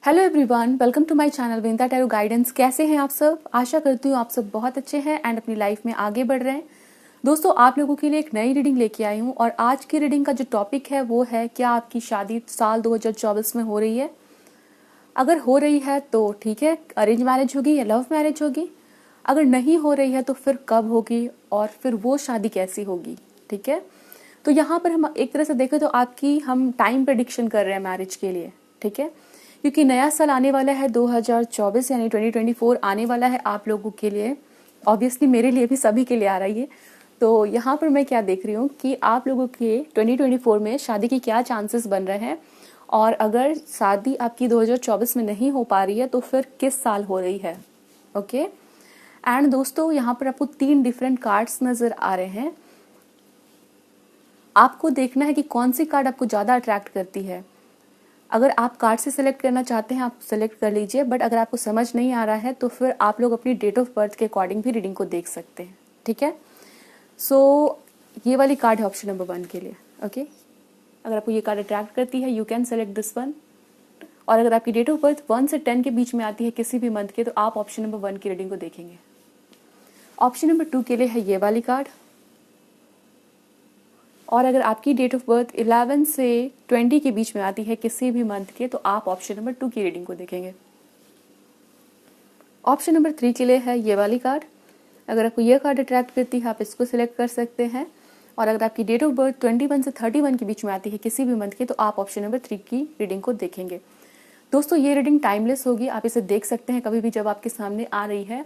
Hello everyone, welcome to my channel Vinita tarot guidance. कैसे हैं आप सब? आशा करती हूँ आप सब बहुत अच्छे हैं एंड अपनी लाइफ में आगे बढ़ रहे हैं। दोस्तों, आप लोगों के लिए एक नई रीडिंग लेके आई हूँ और आज की रीडिंग का जो टॉपिक है वो है, क्या आपकी शादी साल 2024 में हो रही है? अगर हो रही है तो ठीक है, अरेंज मैरिज होगी या लव मैरिज होगी। अगर नहीं हो रही है तो फिर कब होगी और फिर वो शादी कैसी होगी, ठीक है। तो यहाँ पर हम एक तरह से देखें तो आपकी हम टाइम प्रेडिक्शन कर रहे हैं मैरिज के लिए, ठीक है। क्योंकि नया साल आने वाला है 2024 यानी 2024 आने वाला है आप लोगों के लिए। ऑब्वियसली मेरे लिए भी, सभी के लिए आ रही है। तो यहाँ पर मैं क्या देख रही हूँ कि आप लोगों के 2024 में शादी की क्या चांसेस बन रहे हैं, और अगर शादी आपकी 2024 में नहीं हो पा रही है तो फिर किस साल हो रही है, ओके। एंड दोस्तों, यहाँ पर आपको 3 डिफरेंट कार्ड्स नजर आ रहे हैं। आपको देखना है कि कौन सी कार्ड आपको ज़्यादा अट्रैक्ट करती है। अगर आप कार्ड से सिलेक्ट करना चाहते हैं आप सेलेक्ट कर लीजिए, बट अगर आपको समझ नहीं आ रहा है तो फिर आप लोग अपनी डेट ऑफ बर्थ के अकॉर्डिंग भी रीडिंग को देख सकते हैं, ठीक है। सो ये वाली कार्ड है ऑप्शन नंबर 1 के लिए, ओके। अगर आपको ये कार्ड अट्रैक्ट करती है you can select this one. और अगर आपकी डेट ऑफ बर्थ 1 से 10 के बीच में आती है किसी भी मंथ के, तो आप ऑप्शन नंबर 1 की रीडिंग को देखेंगे। ऑप्शन नंबर 2 के लिए है ये वाली कार्ड। और अगर आपकी डेट ऑफ बर्थ 11 से 20 के बीच में आती है किसी भी मंथ के, तो आप ऑप्शन नंबर 2 की रीडिंग को देखेंगे। ऑप्शन नंबर 3 के लिए है ये वाली कार्ड। अगर आपको ये कार्ड अट्रैक्ट करती है आप इसको सिलेक्ट कर सकते हैं। और अगर आपकी डेट ऑफ बर्थ 21 से 31 के बीच में आती है किसी भी मंथ के, तो आप ऑप्शन नंबर 3 की रीडिंग को देखेंगे। दोस्तों, ये रीडिंग टाइमलेस होगी, आप इसे देख सकते हैं कभी भी जब आपके सामने आ रही है।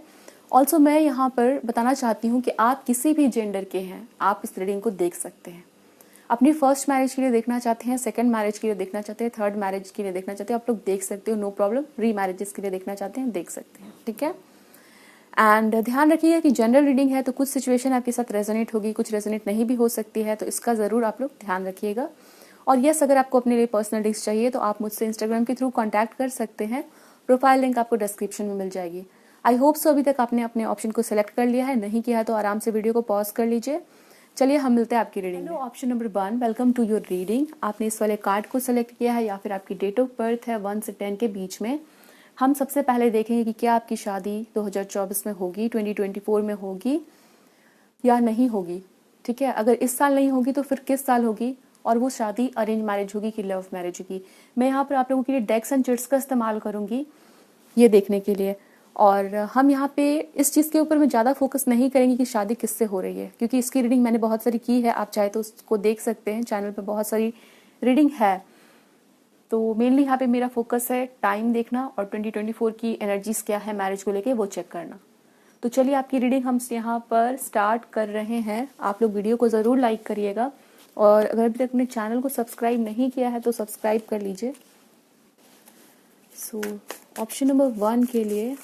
ऑल्सो मैं यहाँ पर बताना चाहती हूँ कि आप किसी भी जेंडर के हैं, आप इस रीडिंग को देख सकते हैं। अपनी फर्स्ट मैरिज के लिए देखना चाहते हैं, सेकंड मैरिज के लिए देखना चाहते हैं, थर्ड मैरिज के लिए देखना चाहते हैं, आप लोग देख सकते हो, नो प्रॉब्लम। री मैरिजेस के लिए देखना चाहते हैं, देख सकते हैं, ठीक है। एंड ध्यान रखिएगा कि जनरल रीडिंग है तो कुछ सिचुएशन आपके साथ रेजोनेट होगी, कुछ रेजोनेट नहीं भी हो सकती है, तो इसका ज़रूर आप लोग ध्यान रखिएगा। और यस, अगर आपको अपने लिए पर्सनल रीडिंग्स चाहिए तो आप मुझसे इंस्टाग्राम के थ्रू कॉन्टैक्ट कर सकते हैं। प्रोफाइल लिंक आपको डिस्क्रिप्शन में मिल जाएगी। आई होप सो अभी तक आपने अपने ऑप्शन को सिलेक्ट कर लिया है, नहीं किया है तो आराम से वीडियो को पॉज कर लीजिए। चलिए हम मिलते हैं आपकी रीडिंग में। Option number 1, welcome to your reading. आपने इस वाले कार्ड को सिलेक्ट किया है या फिर आपकी डेट ऑफ बर्थ है 1 से 10 के बीच में। हम सबसे पहले देखेंगे कि क्या आपकी शादी 2024 में होगी, 2024 में होगी या नहीं होगी, ठीक है। अगर इस साल नहीं होगी तो फिर किस साल होगी, और वो शादी अरेंज मैरिज होगी कि लव मैरिज होगी। मैं यहाँ पर आप लोगों के लिए डेक्स एंड चिट्स का इस्तेमाल करूंगी ये देखने के लिए। और हम यहाँ पे इस चीज़ के ऊपर में ज़्यादा फोकस नहीं करेंगे कि शादी किससे हो रही है, क्योंकि इसकी रीडिंग मैंने बहुत सारी की है, आप चाहे तो उसको देख सकते हैं, चैनल पे बहुत सारी रीडिंग है। तो मेनली यहाँ पे मेरा फोकस है टाइम देखना और 2024 की एनर्जीज क्या है मैरिज को लेके वो चेक करना। तो चलिए आपकी रीडिंग हम यहाँ पर स्टार्ट कर रहे हैं। आप लोग वीडियो को ज़रूर लाइक करिएगा, और अगर अभी तक अपने चैनल को सब्सक्राइब नहीं किया है तो सब्सक्राइब कर लीजिए। सो ऑप्शन नंबर 1 के लिए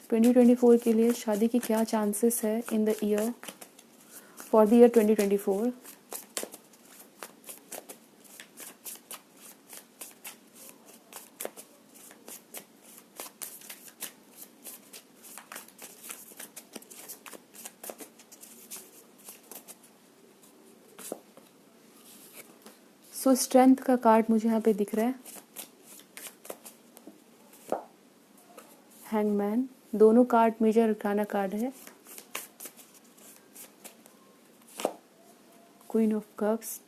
2024 के लिए शादी की क्या चांसेस है in the year, for the year 2024। So strength का कार्ड मुझे यहाँ पे दिख रहा है, हैंगमैन। दोनों कार्ड मेजर अरकाना कार्ड है। Queen of cups,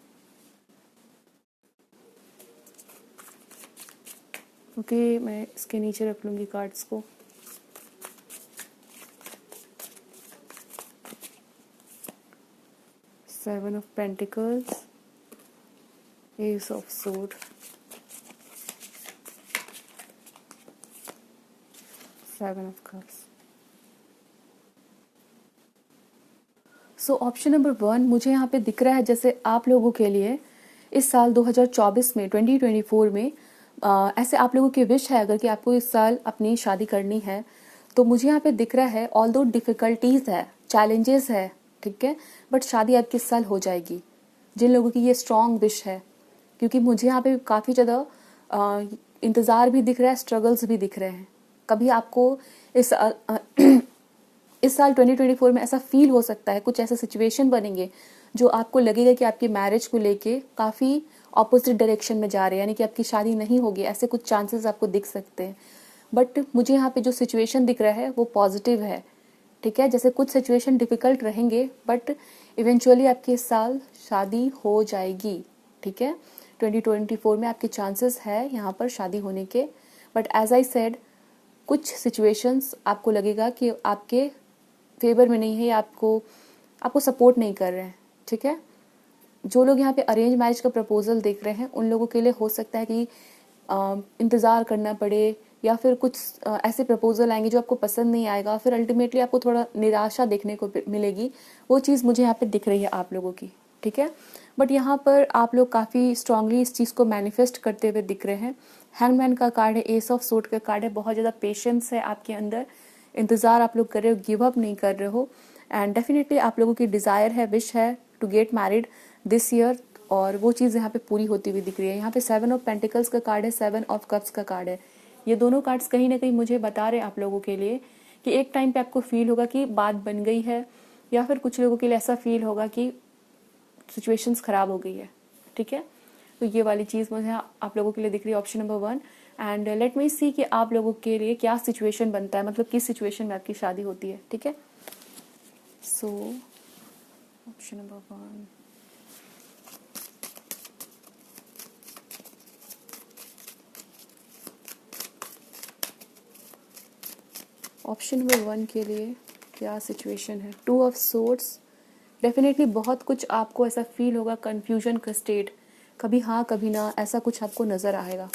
okay. मैं इसके नीचे रख लूंगी कार्ड्स को। Seven of pentacles, ace of sword, seven of cups. So option number 1 मुझे यहाँ पे दिख रहा है जैसे आप लोगों के लिए इस साल 2024 में 2024 में ऐसे आप लोगों की विश है अगर कि आपको इस साल अपनी शादी करनी है, तो मुझे यहाँ पे दिख रहा है ऑल दो डिफिकल्टीज है, चैलेंजेस है, ठीक है, बट शादी आपकी इस साल हो जाएगी जिन लोगों की ये स्ट्रॉन्ग विश है। क्योंकि मुझे यहाँ पे काफ़ी ज़्यादा इंतज़ार भी दिख रहा है, स्ट्रगल्स भी दिख रहे हैं। कभी आपको इस इस साल 2024 में ऐसा फील हो सकता है, कुछ ऐसे सिचुएशन बनेंगे जो आपको लगेगा कि आपकी मैरिज को लेके काफ़ी ऑपोजिट डायरेक्शन में जा रहे हैं, यानी कि आपकी शादी नहीं होगी, ऐसे कुछ चांसेस आपको दिख सकते हैं। बट मुझे यहाँ पे जो सिचुएशन दिख रहा है वो पॉजिटिव है, ठीक है। जैसे कुछ सिचुएशन डिफिकल्ट रहेंगे बट इवेंचुअली आपकी इस साल शादी हो जाएगी, ठीक है। 2024 में आपके चांसेस है यहाँ पर शादी होने के। बट एज आई सेड, कुछ सिचुएशंस आपको लगेगा कि आपके फेवर में नहीं है या आपको सपोर्ट नहीं कर रहे हैं, ठीक है। जो लोग यहाँ पे अरेंज मैरिज का प्रपोजल देख रहे हैं उन लोगों के लिए हो सकता है कि इंतज़ार करना पड़े, या फिर कुछ ऐसे प्रपोजल आएंगे जो आपको पसंद नहीं आएगा, फिर अल्टीमेटली आपको थोड़ा निराशा देखने को मिलेगी। वो चीज़ मुझे यहाँ पे दिख रही है आप लोगों की, ठीक है। बट यहाँ पर आप लोग काफ़ी स्ट्रांगली इस चीज़ को मैनिफेस्ट करते हुए दिख रहे हैं। हैंगमैन का कार्ड है, एस ऑफ सोर्ड का कार्ड है, बहुत ज़्यादा पेशेंस है आपके अंदर, इंतज़ार आप लोग कर रहे हो, गिव अप नहीं कर रहे हो। एंड डेफिनेटली आप लोगों की डिज़ायर है, विश है to get married this year, और वो चीज़ यहाँ पे पूरी होती हुई दिख रही है। यहाँ पे 7 ऑफ पेंटिकल्स का कार्ड है, 7 ऑफ कप्स का कार्ड है। ये दोनों कार्ड्स कहीं ना कहीं मुझे बता रहे हैं आप लोगों के लिए कि एक टाइम पे आपको फील होगा कि बात बन गई है, या फिर कुछ लोगों के लिए ऐसा फील होगा कि सिचुएशंस खराब हो गई है, ठीक है। तो ये वाली चीज़ मुझे आप लोगों के लिए दिख रही है, option number 1। And let me see कि आप लोगों के लिए क्या सिचुएशन बनता है, मतलब किस सिचुएशन में आपकी शादी होती है, ठीक है। सो ऑप्शन नंबर 1, ऑप्शन नंबर 1 के लिए क्या सिचुएशन है। 2 ऑफ सोर्ड्स, डेफिनेटली बहुत कुछ आपको ऐसा फील होगा, कंफ्यूजन का स्टेट, कभी हाँ कभी ना, ऐसा कुछ आपको नजर आएगा।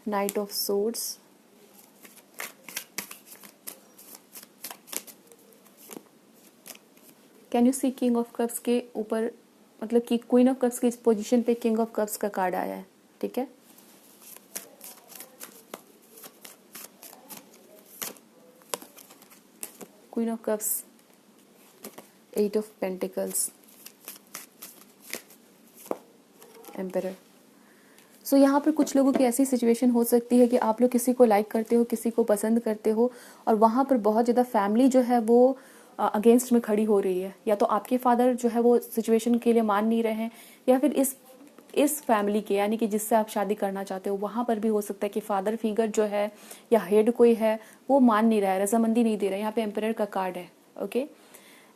Knight of swords, can you see king of cups के ऊपर, मतलब कि क्वीन ऑफ कप्स की पोजीशन पे किंग ऑफ कप्स का कार्ड आया है, ठीक है। Queen of cups, 8 of pentacles, emperor. So यहाँ पर कुछ लोगों की ऐसी सिचुएशन हो सकती है कि आप लोग किसी को लाइक करते हो, किसी को पसंद करते हो, और वहाँ पर बहुत ज़्यादा फैमिली जो है वो अगेंस्ट में खड़ी हो रही है, या तो आपके फादर जो है वो सिचुएशन के लिए मान नहीं रहे हैं, या फिर इस फैमिली के, यानी कि जिससे आप शादी करना चाहते हो वहाँ पर भी हो सकता है कि फादर फिगर जो है या हेड कोई है वो मान नहीं रहा है, रजामंदी नहीं दे रहा है। यहाँ पे एम्परर का कार्ड है, okay.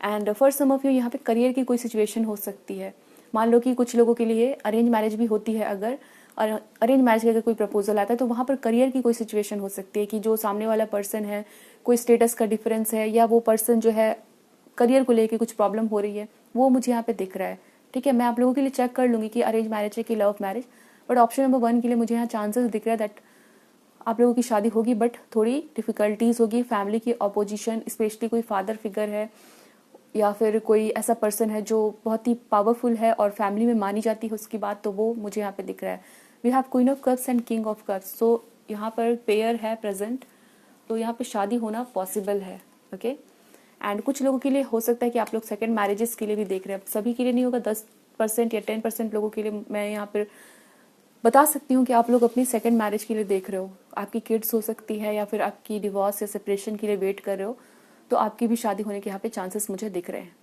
And for some of you यहाँ पे करियर की कोई सिचुएशन हो सकती है। मान लो कि कुछ लोगों के लिए अरेंज मैरिज भी होती है अगर, और अरेंज मैरिज का अगर कोई प्रपोजल आता है तो वहाँ पर करियर की कोई सिचुएशन हो सकती है कि जो सामने वाला पर्सन है, कोई स्टेटस का डिफरेंस है, या वो पर्सन जो है करियर को लेके कुछ प्रॉब्लम हो रही है, वो मुझे यहाँ पे दिख रहा है, ठीक है। मैं आप लोगों के लिए चेक कर लूँगी कि अरेंज मैरिज है कि love marriage, but option number 1 के लिए मुझे यहाँ चांसेस दिख रहा है दैट आप लोगों की शादी होगी, बट थोड़ी डिफिकल्टीज होगी, फैमिली की अपोजिशन, स्पेशली कोई फादर फिगर है या फिर कोई ऐसा पर्सन है जो बहुत ही पावरफुल है और फैमिली में मानी जाती है उसकी बात, तो वो मुझे यहाँ पे दिख रहा है। We have queen of cups and king of cups, so यहाँ पर पेयर है प्रेजेंट, तो यहाँ पे शादी होना पॉसिबल है, ओके। एंड कुछ लोगों के लिए हो सकता है कि आप लोग सेकंड मैरिजेस के लिए भी देख रहे हैं, सभी के लिए नहीं होगा, 10% या 10% लोगों के लिए मैं यहाँ पर बता सकती हूँ कि आप लोग अपनी सेकंड मैरिज के लिए देख रहे हो। आपकी किड्स हो सकती है, या फिर आपकी डिवोर्स या सेपरेशन के लिए वेट कर रहे हो, तो आपकी भी शादी होने के यहाँ पे चांसेस मुझे दिख रहे हैं,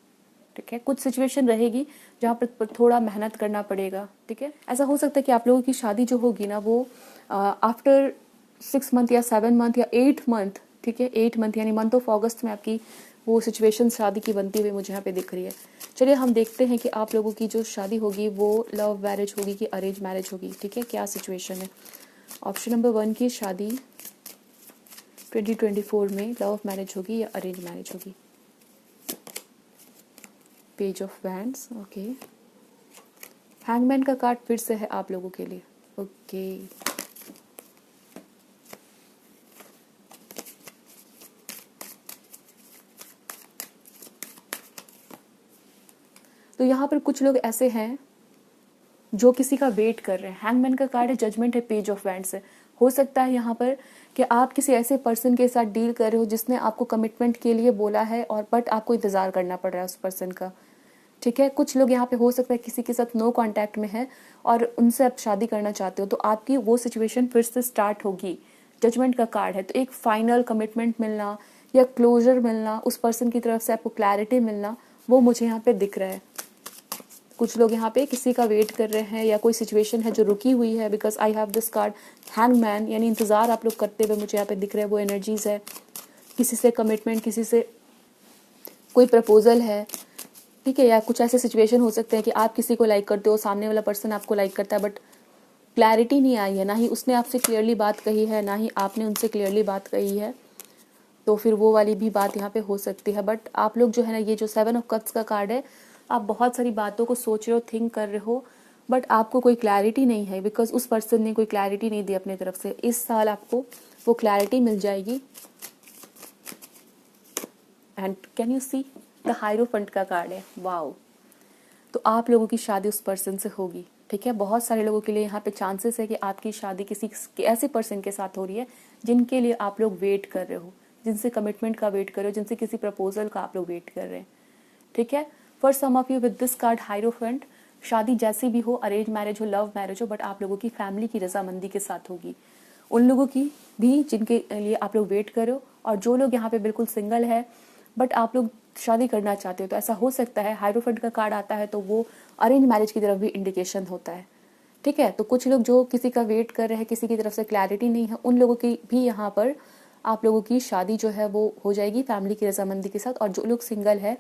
ठीक है। कुछ सिचुएशन रहेगी जहाँ पर थोड़ा मेहनत करना पड़ेगा, ठीक है। ऐसा हो सकता है कि आप लोगों की शादी जो होगी ना वो आफ्टर 6 मंथ या 7 मंथ या 8 मंथ, ठीक है, 8 मंथ यानी मंथ ऑफ अगस्त में आपकी वो सिचुएशन शादी की बनती हुई मुझे यहाँ पे दिख रही है। चलिए हम देखते हैं कि आप लोगों की जो शादी होगी वो लव मैरिज होगी कि अरेंज मैरिज होगी, ठीक है, क्या सिचुएशन है। ऑप्शन नंबर 1 की शादी 2024 में लव मैरिज होगी या अरेंज मैरिज होगी। Page of wands, okay. Hangman का कार्ड फिर से है आप लोगों के लिए, ओके। तो यहाँ पर कुछ लोग ऐसे हैं जो किसी का वेट कर रहे हैं। हैंगमैन का कार्ड है, जजमेंट है, पेज ऑफ वैंड्स है। हो सकता है यहाँ पर कि आप किसी ऐसे पर्सन के साथ डील कर रहे हो जिसने आपको कमिटमेंट के लिए बोला है, और बट आपको इंतजार करना पड़ रहा है उस पर्सन का, ठीक है। कुछ लोग यहाँ पे हो सकता है किसी के साथ नो कांटेक्ट में है और उनसे आप शादी करना चाहते हो, तो आपकी वो सिचुएशन फिर से स्टार्ट होगी। जजमेंट का कार्ड है, तो एक फाइनल कमिटमेंट मिलना या क्लोजर मिलना, उस पर्सन की तरफ से आपको क्लैरिटी मिलना, वो मुझे यहाँ पे दिख रहा है। कुछ लोग यहाँ पे किसी का वेट कर रहे हैं या कोई सिचुएशन है जो रुकी हुई है, because I have this card hangman, यानी इंतज़ार आप लोग करते हुए मुझे यहाँ पे दिख रहे हैं वो एनर्जीज है। किसी से कमिटमेंट, किसी से कोई प्रपोजल है, ठीक है, या कुछ ऐसे सिचुएशन हो सकते हैं कि आप किसी को लाइक करते हो, सामने वाला पर्सन आपको लाइक करता है, बट क्लैरिटी नहीं आई है, ना ही उसने आपसे क्लियरली बात कही है, ना ही आपने उनसे क्लियरली बात कही है, तो फिर वो वाली भी बात यहाँ पे हो सकती है। बट आप लोग जो है ना, ये जो 7 ऑफ कप्स का कार्ड है, आप बहुत सारी बातों को सोच रहे हो, थिंक कर रहे हो, बट आपको कोई क्लैरिटी नहीं है, बिकॉज उस पर्सन ने कोई क्लैरिटी नहीं दी अपने तरफ से। इस साल आपको वो क्लैरिटी मिल जाएगी। And can you see the hierophant का कार्ड है, वाओ। तो आप लोगों की शादी उस पर्सन से होगी, ठीक है। बहुत सारे लोगों के लिए यहाँ पे चांसेस है कि आपकी शादी किसी ऐसे पर्सन के साथ हो रही है जिनके लिए आप लोग वेट कर रहे हो, जिनसे कमिटमेंट का वेट कर रहे हो, जिनसे किसी प्रपोजल का आप लोग वेट कर रहे हैं, ठीक है। For some of you with this card hierophant, शादी जैसी भी हो, अरेंज मैरिज हो, लव मैरिज हो, बट आप लोगों की फैमिली की रजामंदी के साथ होगी। उन लोगों की भी जिनके लिए आप लोग वेट कर रहे हो, और जो लोग यहाँ पे बिल्कुल सिंगल है बट आप लोग शादी करना चाहते हो, तो ऐसा हो सकता है। हायरोफेंट का कार्ड आता है तो वो अरेंज मैरिज की तरफ भी इंडिकेशन होता है, ठीक है। तो कुछ लोग जो किसी का वेट कर रहे हैं, किसी की तरफ से क्लैरिटी नहीं है, उन लोगों की भी यहाँ पर आप लोगों की शादी जो है वो हो जाएगी फैमिली की रजामंदी के साथ। और जो लोग सिंगल है,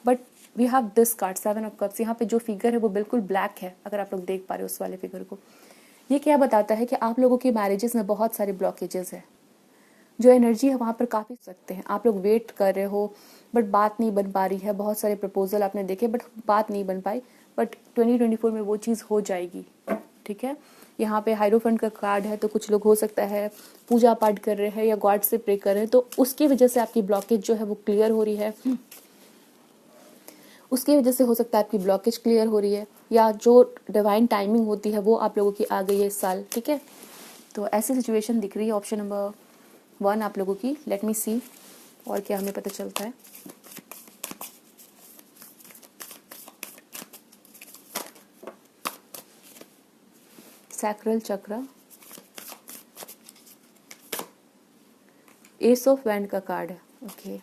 but we have this card 7 of cups, यहाँ पे जो फिगर है वो बिल्कुल ब्लैक है, अगर आप लोग देख पा रहे हो उस वाले फिगर को। ये क्या बताता है कि आप लोगों की मैरिजेस में बहुत सारे ब्लॉकेजेस है, जो एनर्जी है वहाँ पर काफ़ी सकते हैं। आप लोग वेट कर रहे हो बट बात नहीं बन पा रही है, बहुत सारे प्रपोजल आपने देखे बट बात नहीं बन पाई, बट 2024 में वो चीज़ हो जाएगी, ठीक है। यहाँ पे हायरोफेंट का कार्ड है, तो कुछ लोग हो सकता है पूजा पाठ कर रहे हैं या गॉड से प्रे कर रहे हैं, तो उसकी वजह से आपकी ब्लॉकेज जो है वो क्लियर हो रही है। उसकी वजह से हो सकता है आपकी ब्लॉकेज क्लियर हो रही है, या जो डिवाइन टाइमिंग होती है वो आप लोगों की आ गई है इस साल, ठीक है। तो ऐसी सिचुएशन दिख रही है। ऑप्शन नंबर 1 आप लोगों की। लेट मी सी और क्या हमें पता चलता है। सैक्रल चक्र, एस ऑफ वैंड का कार्ड है, ओके।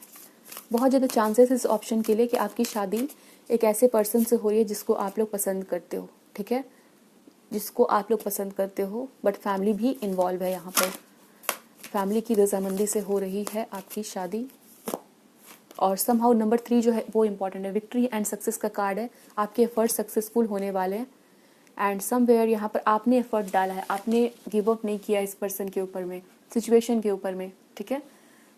बहुत ज़्यादा चांसेस इस ऑप्शन के लिए कि आपकी शादी एक ऐसे पर्सन से हो रही है जिसको आप लोग पसंद करते हो, ठीक है, जिसको आप लोग पसंद करते हो, बट फैमिली भी इन्वॉल्व है यहाँ पर। फैमिली की रजामंदी से हो रही है आपकी शादी। और समहाउ नंबर 3 जो है वो इम्पॉर्टेंट है, विक्ट्री एंड सक्सेस का कार्ड है। आपके एफर्ट सक्सेसफुल होने वाले हैं, एंड समवेयर यहाँ पर आपने एफर्ट डाला है, आपने गिव अप नहीं किया इस पर्सन के ऊपर में, सिचुएशन के ऊपर में, ठीक है।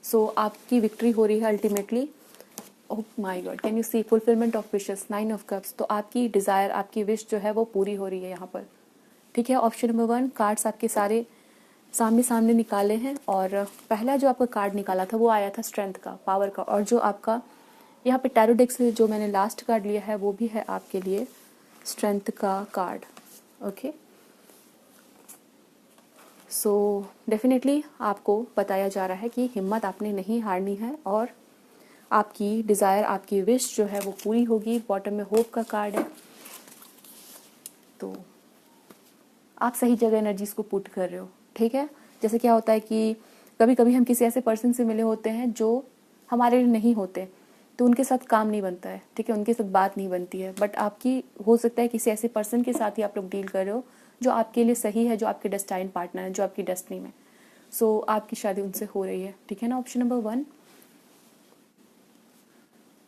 सो आपकी विक्ट्री हो रही है ultimately. Oh my god, can you see fulfilment of wishes, 9 of cups. तो आपकी डिज़ायर, आपकी विश जो है वो पूरी हो रही है यहाँ पर, ठीक है। ऑप्शन नंबर 1 कार्ड्स आपके सारे सामने सामने निकाले हैं, और पहला जो आपका कार्ड निकाला था वो आया था स्ट्रेंथ का, पावर का, और जो आपका यहाँ पे टैरो डेक से जो मैंने लास्ट कार्ड लिया है वो भी है आपके लिए स्ट्रेंथ का कार्ड, ओके। सो डेफिनेटली आपको बताया जा रहा है कि हिम्मत आपने नहीं हारनी है, और आपकी डिज़ायर, आपकी विश जो है वो पूरी होगी। बॉटम में होप का कार्ड है, तो आप सही जगह एनर्जीज को पुट कर रहे हो, ठीक है। जैसे क्या होता है कि कभी कभी हम किसी ऐसे पर्सन से मिले होते हैं जो हमारे लिए नहीं होते, तो उनके साथ काम नहीं बनता है, ठीक है, उनके साथ बात नहीं बनती है, बट आपकी हो सकता है किसी ऐसे पर्सन के साथ ही आप लोग डील कर रहे हो जो आपके लिए सही है, जो आपके डेस्टाइन पार्टनर है, जो आपकी डेस्टिनी में। सो आपकी शादी उनसे हो रही है, ठीक है ना। Option number 1।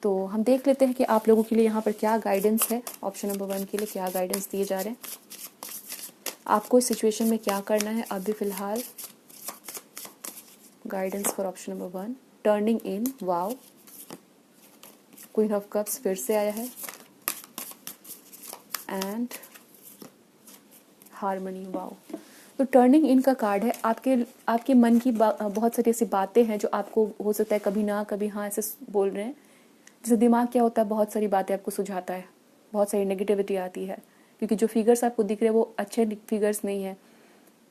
तो हम देख लेते हैं कि आप लोगों के लिए यहाँ पर क्या गाइडेंस है। ऑप्शन नंबर 1 के लिए क्या गाइडेंस दिए जा रहे हैं, आपको इस सिचुएशन में क्या करना है अभी फिलहाल। Guidance for option number 1, turning in, wow. Queen of cups फिर से आया है, एंड हार्मनी, वाओ। तो टर्निंग इन का कार्ड है। आपके मन की बहुत सारी ऐसी बातें हैं जो आपको हो सकता है कभी ना कभी हाँ ऐसे बोल रहे हैं। जैसे दिमाग क्या होता है, बहुत सारी बातें आपको सुझाता है, बहुत सारी नेगेटिविटी आती है, क्योंकि जो फिगर्स आपको दिख रहे हैं वो अच्छे फिगर्स नहीं है,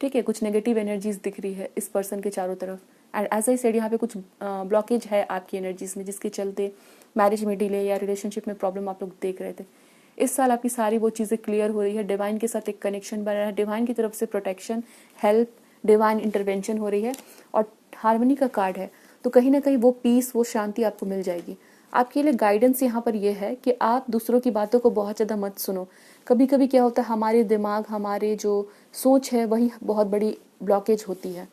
ठीक है। कुछ नेगेटिव एनर्जीज दिख रही है इस पर्सन के चारों तरफ, एंड एज आई सेड यहाँ पे कुछ ब्लॉकेज है आपकी एनर्जीज में, जिसके चलते मैरिज में डिले या रिलेशनशिप में प्रॉब्लम आप लोग देख रहे थे। इस साल आपकी सारी वो चीज़ें क्लियर हो रही है, डिवाइन के साथ एक कनेक्शन बन रहा है, डिवाइन की तरफ से प्रोटेक्शन, हेल्प, डिवाइन इंटरवेंशन हो रही है, और हार्मनी का कार्ड है। तो कहीं ना कहीं वो पीस, वो शांति आपको मिल जाएगी। आपके लिए गाइडेंस यहाँ पर यह है कि आप दूसरों की बातों को बहुत ज़्यादा मत सुनो। कभी कभी क्या होता है, हमारे दिमाग, हमारे जो सोच है वही बहुत बड़ी ब्लॉकेज होती है।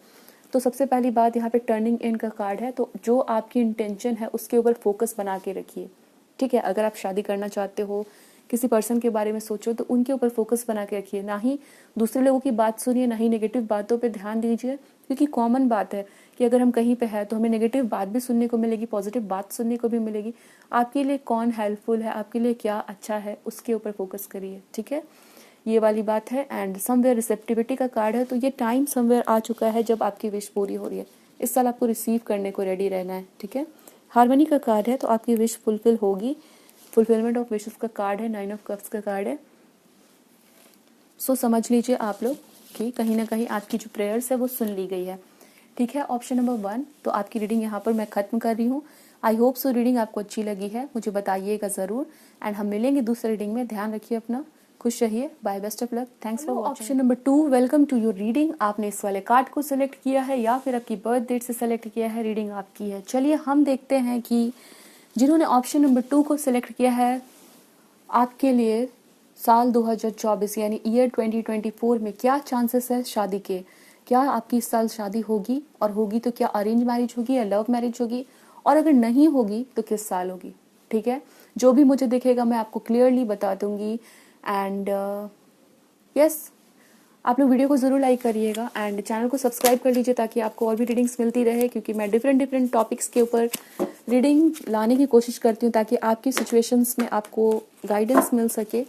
तो सबसे पहली बात यहाँ पे टर्निंग इन का कार्ड है, तो जो आपकी इंटेंशन है उसके ऊपर फोकस बना के रखिए। ठीक है, अगर आप शादी करना चाहते हो, किसी पर्सन के बारे में सोचो, तो उनके ऊपर फोकस बना के रखिए। ना ही दूसरे लोगों की बात सुनिए, ना ही नेगेटिव बातों पे ध्यान दीजिए, क्योंकि कॉमन बात है कि अगर हम कहीं पे है तो हमें नेगेटिव बात भी सुनने को मिलेगी, पॉजिटिव बात सुनने को भी मिलेगी। आपके लिए कौन हेल्पफुल है, आपके लिए क्या अच्छा है, उसके ऊपर फोकस करिए। ठीक है, ये वाली बात है। एंड समवेयर रिसेप्टिविटी का कार्ड है, तो ये टाइम समवेयर आ चुका है जब आपकी विश पूरी हो रही है। इस साल आपको रिसीव करने को रेडी रहना है। ठीक है, हार्मनी का कार्ड है, तो आपकी विश फुलफिल होगी। फुलफिलमेंट ऑफ विशेस का कार्ड है, 9 ऑफ कप्स का कार्ड है। सो समझ लीजिए आप लोग कि कहीं ना कहीं आपकी जो प्रेयर्स है वो सुन ली गई है। ठीक है, ऑप्शन नंबर 1, तो आपकी रीडिंग यहाँ पर मैं खत्म कर रही हूँ। आई होप सो रीडिंग आपको अच्छी लगी है, मुझे बताइएगा ज़रूर। एंड हम मिलेंगे दूसरे रीडिंग में। ध्यान रखिए अपना, खुश रहिए, bye, best of luck, thanks for watching. Option number 2, welcome to your reading. आपने इस वाले कार्ड को सिलेक्ट किया है या फिर आपकी बर्थ डेट से सिलेक्ट किया है, रीडिंग आपकी है। चलिए हम देखते हैं कि जिन्होंने ऑप्शन नंबर 2 को सिलेक्ट किया है, आपके लिए साल 2024 यानी ईयर 2024 में क्या चांसेस है शादी के। क्या आपकी इस साल शादी होगी, और होगी तो क्या अरेंज मैरिज होगी या लव मैरिज होगी, और अगर नहीं होगी तो किस साल होगी। ठीक है, जो भी मुझे दिखेगा मैं आपको क्लियरली बता दूंगी। एंड यस, आप लोग वीडियो को ज़रूर लाइक करिएगा एंड चैनल को सब्सक्राइब कर लीजिए ताकि आपको और भी रीडिंग्स मिलती रहे, क्योंकि मैं डिफरेंट टॉपिक्स के ऊपर रीडिंग लाने की कोशिश करती हूँ ताकि आपकी सिचुएशंस में आपको गाइडेंस मिल सके।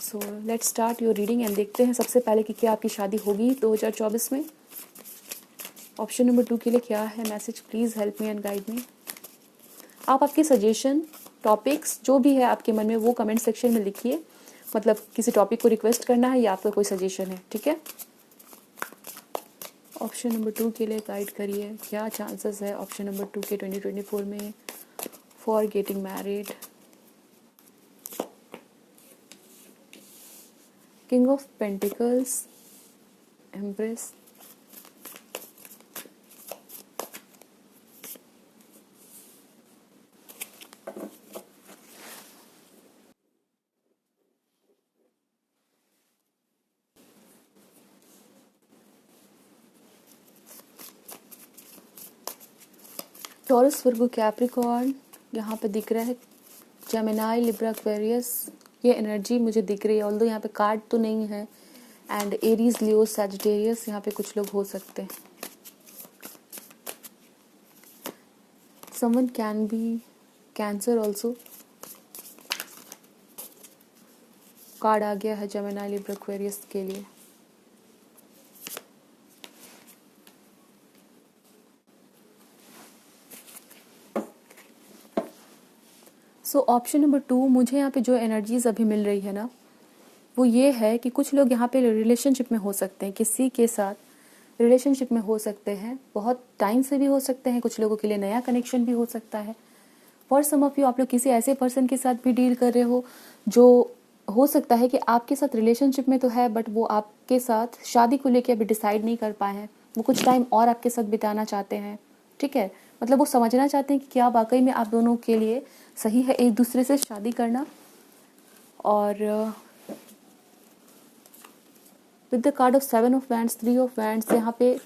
So let's start your reading and देखते हैं सबसे पहले कि क्या आपकी शादी होगी 2024 में। ऑप्शन नंबर 2 के लिए क्या है message, please help me and guide me. आप आपके सजेशन, टॉपिक्स जो भी है आपके मन में वो कमेंट सेक्शन में लिखिए। मतलब किसी टॉपिक को रिक्वेस्ट करना है या आपका कोई सजेशन है। ठीक है, ऑप्शन नंबर 2 के लिए गाइड करिए, क्या चांसेस है ऑप्शन नंबर 2 के 2024 में for getting married. King of pentacles, empress, taurus, Virgo, Capricorn, यहाँ पे दिख रहा है जेमिनाई, लिब्रा, एक्वेरियस, ये एनर्जी मुझे दिख रही है। ऑल्दो यहाँ पे कार्ड तो नहीं है। एंड एरीज, लियो, सैजिटेरियस यहाँ पे कुछ लोग हो सकते हैं। Someone can be cancer also. Card आ गया है जेमिनाई, लिब्रा, एक्वेरियस के लिए। सो ऑप्शन नंबर 2, मुझे यहाँ पे जो एनर्जीज अभी मिल रही है ना, वो ये है कि कुछ लोग यहाँ पे रिलेशनशिप में हो सकते हैं, किसी के साथ रिलेशनशिप में हो सकते हैं, बहुत टाइम से भी हो सकते हैं। कुछ लोगों के लिए नया कनेक्शन भी हो सकता है। फॉर सम ऑफ यू, आप लोग किसी ऐसे पर्सन के साथ भी डील कर रहे हो जो हो सकता है कि आपके साथ रिलेशनशिप में तो है, बट वो आपके साथ शादी को लेकर अभी डिसाइड नहीं कर पाए हैं। वो कुछ टाइम और आपके साथ बिताना चाहते हैं। ठीक है, मतलब वो समझना चाहते हैं कि क्या वाकई में आप दोनों के लिए सही है एक दूसरे से शादी करना। और with the card of 7 of wands, 3 of wands, यहाँ पे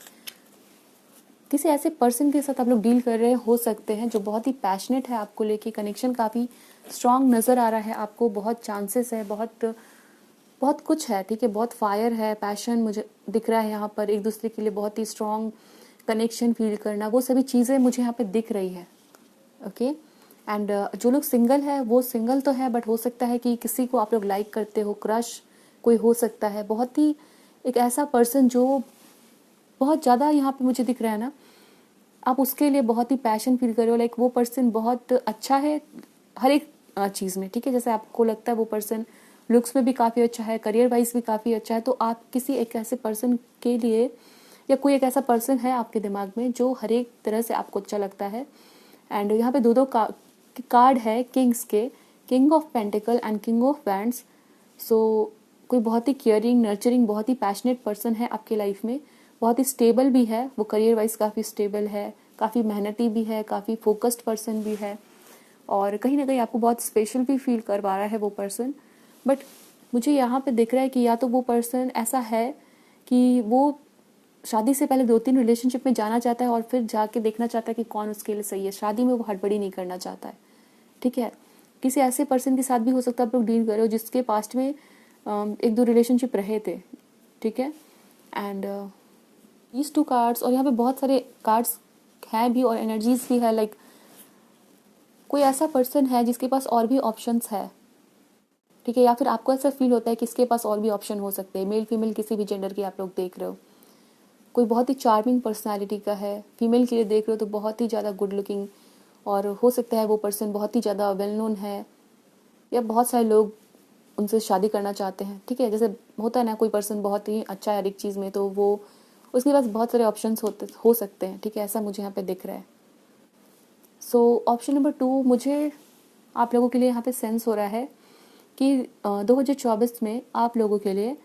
किसी ऐसे पर्सन के साथ आप लोग डील कर रहे हो सकते हैं जो बहुत ही पैशनेट है आपको लेके। कनेक्शन काफ़ी स्ट्रांग नज़र आ रहा है आपको, बहुत चांसेस है, बहुत बहुत कुछ है। ठीक है, बहुत फायर है, पैशन मुझे दिख रहा है यहाँ पर। एक दूसरे के लिए बहुत ही स्ट्रांग कनेक्शन फील करना, वो सभी चीज़ें मुझे यहाँ पे दिख रही है। ओके, एंड जो लोग सिंगल है वो सिंगल तो है, बट हो सकता है कि किसी को आप लोग लाइक करते हो, क्रश कोई हो सकता है। बहुत ही एक ऐसा पर्सन जो बहुत ज़्यादा यहाँ पे मुझे दिख रहा है ना, आप उसके लिए बहुत ही पैशन फील कर रहे हो। लाइक वो पर्सन बहुत अच्छा है हर एक चीज़ में। ठीक है, जैसे आपको लगता है वो पर्सन लुक्स में भी काफ़ी अच्छा है, करियर वाइज भी काफ़ी अच्छा है, तो आप किसी एक ऐसे पर्सन के लिए, या कोई एक ऐसा पर्सन है आपके दिमाग में जो हर एक तरह से आपको अच्छा लगता है। एंड यहाँ पे दो कार्ड है किंग्स के, king of pentacle and king of wands. So कोई बहुत ही केयरिंग, नर्चरिंग, बहुत ही पैशनेट पर्सन है आपकी लाइफ में, बहुत ही स्टेबल भी है। वो करियर वाइज काफ़ी स्टेबल है, काफ़ी मेहनती भी है, काफ़ी फोकस्ड पर्सन भी है। और कहीं ना कहीं आपको बहुत स्पेशल भी फील करवा रहा है वो पर्सन। बट मुझे यहाँ पे दिख रहा है कि या तो वो पर्सन ऐसा है कि वो शादी से पहले 2-3 रिलेशनशिप में जाना चाहता है और फिर जाके देखना चाहता है कि कौन उसके लिए सही है। शादी में वो हड़बड़ी नहीं करना चाहता है, ठीक है। किसी ऐसे पर्सन के साथ भी हो सकता है आप लोग डील कर रहे हो जिसके पास्ट में 1-2 रिलेशनशिप रहे थे, ठीक है। एंड these 2 कार्ड्स, और यहाँ पे बहुत सारे कार्ड्स हैं भी और एनर्जीज भी है। लाइक कोई ऐसा पर्सन है जिसके पास और भी ऑप्शंस है, ठीक है। या फिर आपको ऐसा फील होता है कि इसके पास और भी ऑप्शन हो सकते हैं, मेल फीमेल किसी भी जेंडर के आप लोग देख रहे हो। कोई बहुत ही चार्मिंग पर्सनालिटी का है, फीमेल के लिए देख रहे हो तो बहुत ही ज़्यादा गुड लुकिंग, और हो सकता है वो पर्सन बहुत ही ज़्यादा वेल नोन है या बहुत सारे लोग उनसे शादी करना चाहते हैं, ठीक है। जैसे होता है ना, कोई पर्सन बहुत ही अच्छा है हर एक चीज़ में, तो वो उसके पास बहुत सारे ऑप्शंस हो सकते हैं, ठीक है। ऐसा मुझे यहाँ पे दिख रहा है। सो ऑप्शन नंबर 2 मुझे आप लोगों के लिए यहाँ पे सेंस हो रहा है कि 2024 में आप लोगों के लिए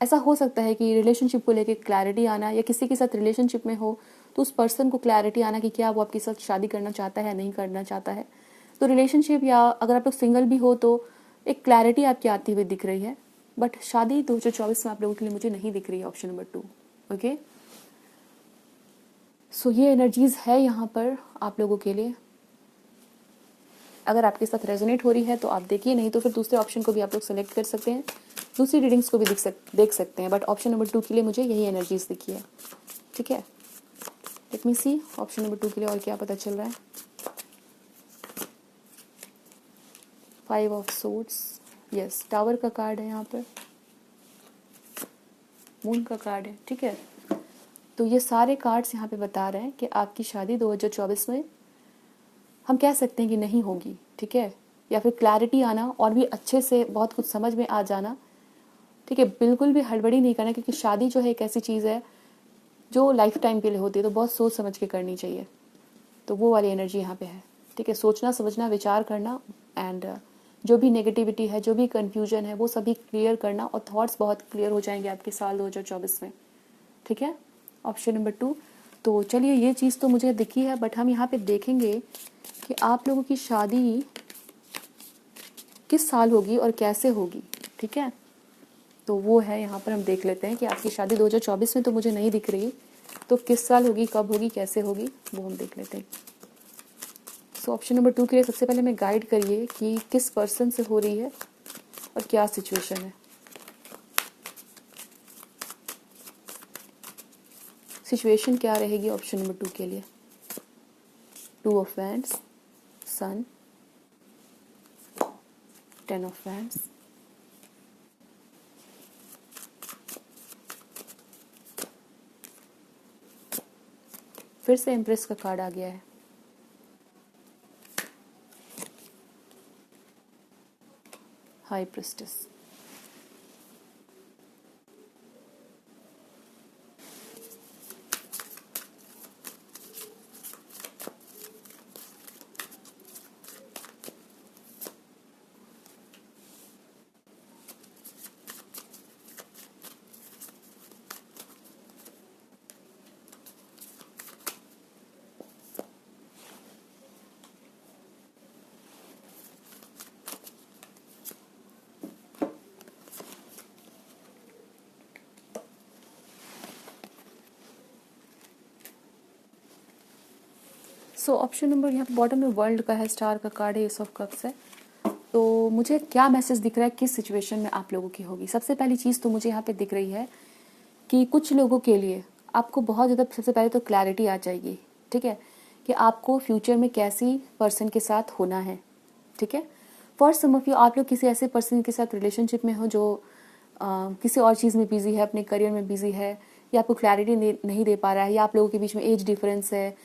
ऐसा हो सकता है कि रिलेशनशिप को लेके क्लैरिटी आना, या किसी के साथ रिलेशनशिप में हो तो उस पर्सन को क्लैरिटी आना कि क्या वो आपके साथ शादी करना चाहता है, नहीं करना चाहता है। तो रिलेशनशिप, या अगर आप लोग सिंगल भी हो तो एक क्लैरिटी आपकी आती हुई दिख रही है। बट शादी 2024 में आप लोगों के लिए मुझे नहीं दिख रही है, ऑप्शन नंबर 2। ओके, सो ये एनर्जीज है यहाँ पर आप लोगों के लिए। अगर आपके साथ रेजोनेट हो रही है तो आप देखिए, नहीं तो फिर दूसरे ऑप्शन को भी आप लोग सेलेक्ट कर सकते हैं, दूसरी रीडिंग्स को भी देख सकते हैं। बट ऑप्शन नंबर 2 के लिए मुझे यही एनर्जीज दिखी है, ठीक है। Let me see option number 2 के लिए और क्या पता चल रहा है। 5 ऑफ सोर्ड्स, यस, टावर का कार्ड है यहाँ पर, मून का कार्ड है, ठीक है। तो ये सारे कार्ड्स यहाँ पे बता रहे हैं कि आपकी शादी 2024 में हम कह सकते हैं कि नहीं होगी, ठीक है। या फिर क्लैरिटी आना और भी अच्छे से बहुत कुछ समझ में आ जाना, ठीक है। बिल्कुल भी हड़बड़ी नहीं करना, क्योंकि शादी जो है एक ऐसी चीज़ है जो लाइफ टाइम के लिए होती है, तो बहुत सोच समझ के करनी चाहिए। तो वो वाली एनर्जी यहाँ पे है, ठीक है। सोचना समझना, विचार करना, एंड जो भी नेगेटिविटी है, जो भी कन्फ्यूजन है, वो सभी क्लियर करना, और थॉट्स बहुत क्लियर हो जाएंगे आपके साल 2024 में, ठीक है। Option number 2। तो चलिए, ये चीज़ तो मुझे दिखी है, बट हम यहाँ पे देखेंगे कि आप लोगों की शादी किस साल होगी और कैसे होगी, ठीक है। तो वो है, यहाँ पर हम देख लेते हैं कि आपकी शादी 2024 में तो मुझे नहीं दिख रही, तो किस साल होगी, कब होगी, कैसे होगी, वो हम देख लेते हैं। सो ऑप्शन नंबर 2 के लिए सबसे पहले मैं गाइड करिए कि किस पर्सन से हो रही है और क्या सिचुएशन है। सिचुएशन क्या रहेगी ऑप्शन नंबर 2 के लिए। 2 of wands, sun, 10 of wands, फिर से एम्प्रेस का कार्ड आ गया है, high priestess. So option number यहाँ पे बॉटम में वर्ल्ड का है, स्टार का कार्ड है, एस ऑफ कप्स है। तो मुझे क्या मैसेज दिख रहा है, किस सिचुएशन में आप लोगों की होगी। सबसे पहली चीज़ तो मुझे यहाँ पे दिख रही है कि कुछ लोगों के लिए आपको बहुत ज़्यादा, सबसे पहले तो क्लैरिटी आ जाएगी, ठीक है, कि आपको फ्यूचर में कैसी पर्सन के साथ होना है, ठीक है। फॉर सम ऑफ यू, आप लोग किसी ऐसे पर्सन के साथ रिलेशनशिप में हो जो किसी और चीज़ में बिजी है, अपने करियर में बिजी है, या आपको क्लैरिटी नहीं दे पा रहा है, या आप लोगों के बीच में एज डिफरेंस है।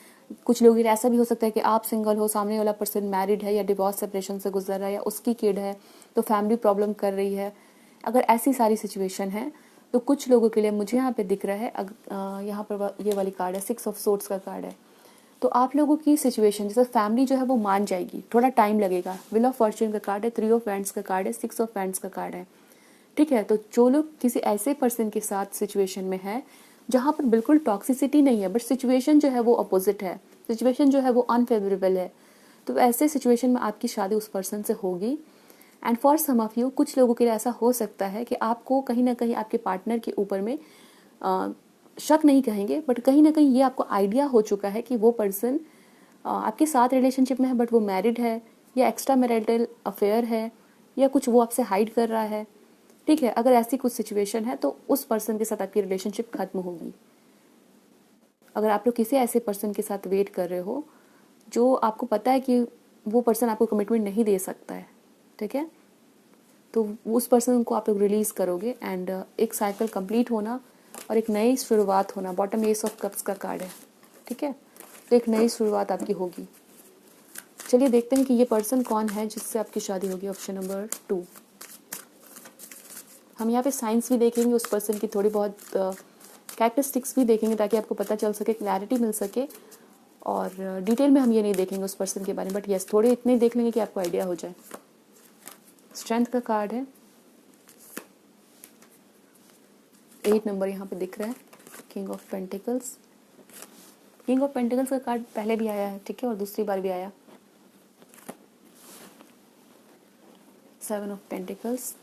कुछ लोगों के लिए ऐसा भी हो सकता है कि आप सिंगल हो, सामने वाला पर्सन मैरिड है या डिवोर्स सेपरेशन से गुजर रहा है, या उसकी किड है तो फैमिली प्रॉब्लम कर रही है। अगर ऐसी सारी सिचुएशन है तो कुछ लोगों के लिए मुझे यहाँ पे दिख रहा है, यहाँ पर ये वाली कार्ड है, 6 ऑफ सोर्ड्स का कार्ड है। तो आप लोगों की सिचुएशन, जैसे फैमिली जो है वो मान जाएगी, थोड़ा टाइम लगेगा। व्हील ऑफ फॉर्च्यून का कार्ड है, 3 ऑफ वैंड्स का कार्ड है, 6 ऑफ वैंड्स का कार्ड है, ठीक है। तो जो लोग किसी ऐसे पर्सन के साथ सिचुएशन में है जहाँ पर बिल्कुल टॉक्सिसिटी नहीं है, बट सिचुएशन जो है वो अपोजिट है, सिचुएशन जो है वो अनफेवरेबल है, तो ऐसे सिचुएशन में आपकी शादी उस पर्सन से होगी। And for some of you, कुछ लोगों के लिए ऐसा हो सकता है कि आपको कहीं ना कहीं आपके पार्टनर के ऊपर में शक नहीं कहेंगे, बट कहीं ना कहीं ये आपको आइडिया हो चुका है कि वो पर्सन आपके साथ रिलेशनशिप में है बट वो मैरिड है, या एक्स्ट्रा मैरिटल अफेयर है, या कुछ वो आपसे हाइड कर रहा है। ठीक है, अगर ऐसी कुछ सिचुएशन है तो उस पर्सन के साथ आपकी रिलेशनशिप खत्म होगी। अगर आप लोग किसी ऐसे पर्सन के साथ वेट कर रहे हो जो आपको पता है कि वो पर्सन आपको कमिटमेंट नहीं दे सकता है, ठीक है, तो उस पर्सन को आप लोग रिलीज करोगे एंड एक साइकिल कंप्लीट होना और एक नई शुरुआत होना। बॉटम एस ऑफ कप्स का कार्ड है, ठीक है, तो एक नई शुरुआत आपकी होगी। चलिए देखते हैं कि ये पर्सन कौन है जिससे आपकी शादी होगी। Option number 2। हम यहाँ पे साइंस भी देखेंगे, उस पर्सन की थोड़ी बहुत कैरेक्टरिस्टिक्स भी देखेंगे ताकि आपको पता चल सके, क्लैरिटी मिल सके। और डिटेल में हम ये नहीं देखेंगे उस पर्सन के बारे में, बट यस थोड़े इतने देख लेंगे कि आपको आइडिया हो जाए। स्ट्रेंथ का कार्ड है, 8 नंबर यहाँ पे दिख रहा है। King of pentacles, king of pentacles का कार्ड पहले भी आया है, ठीक है, और दूसरी बार भी आया। 7 of pentacles,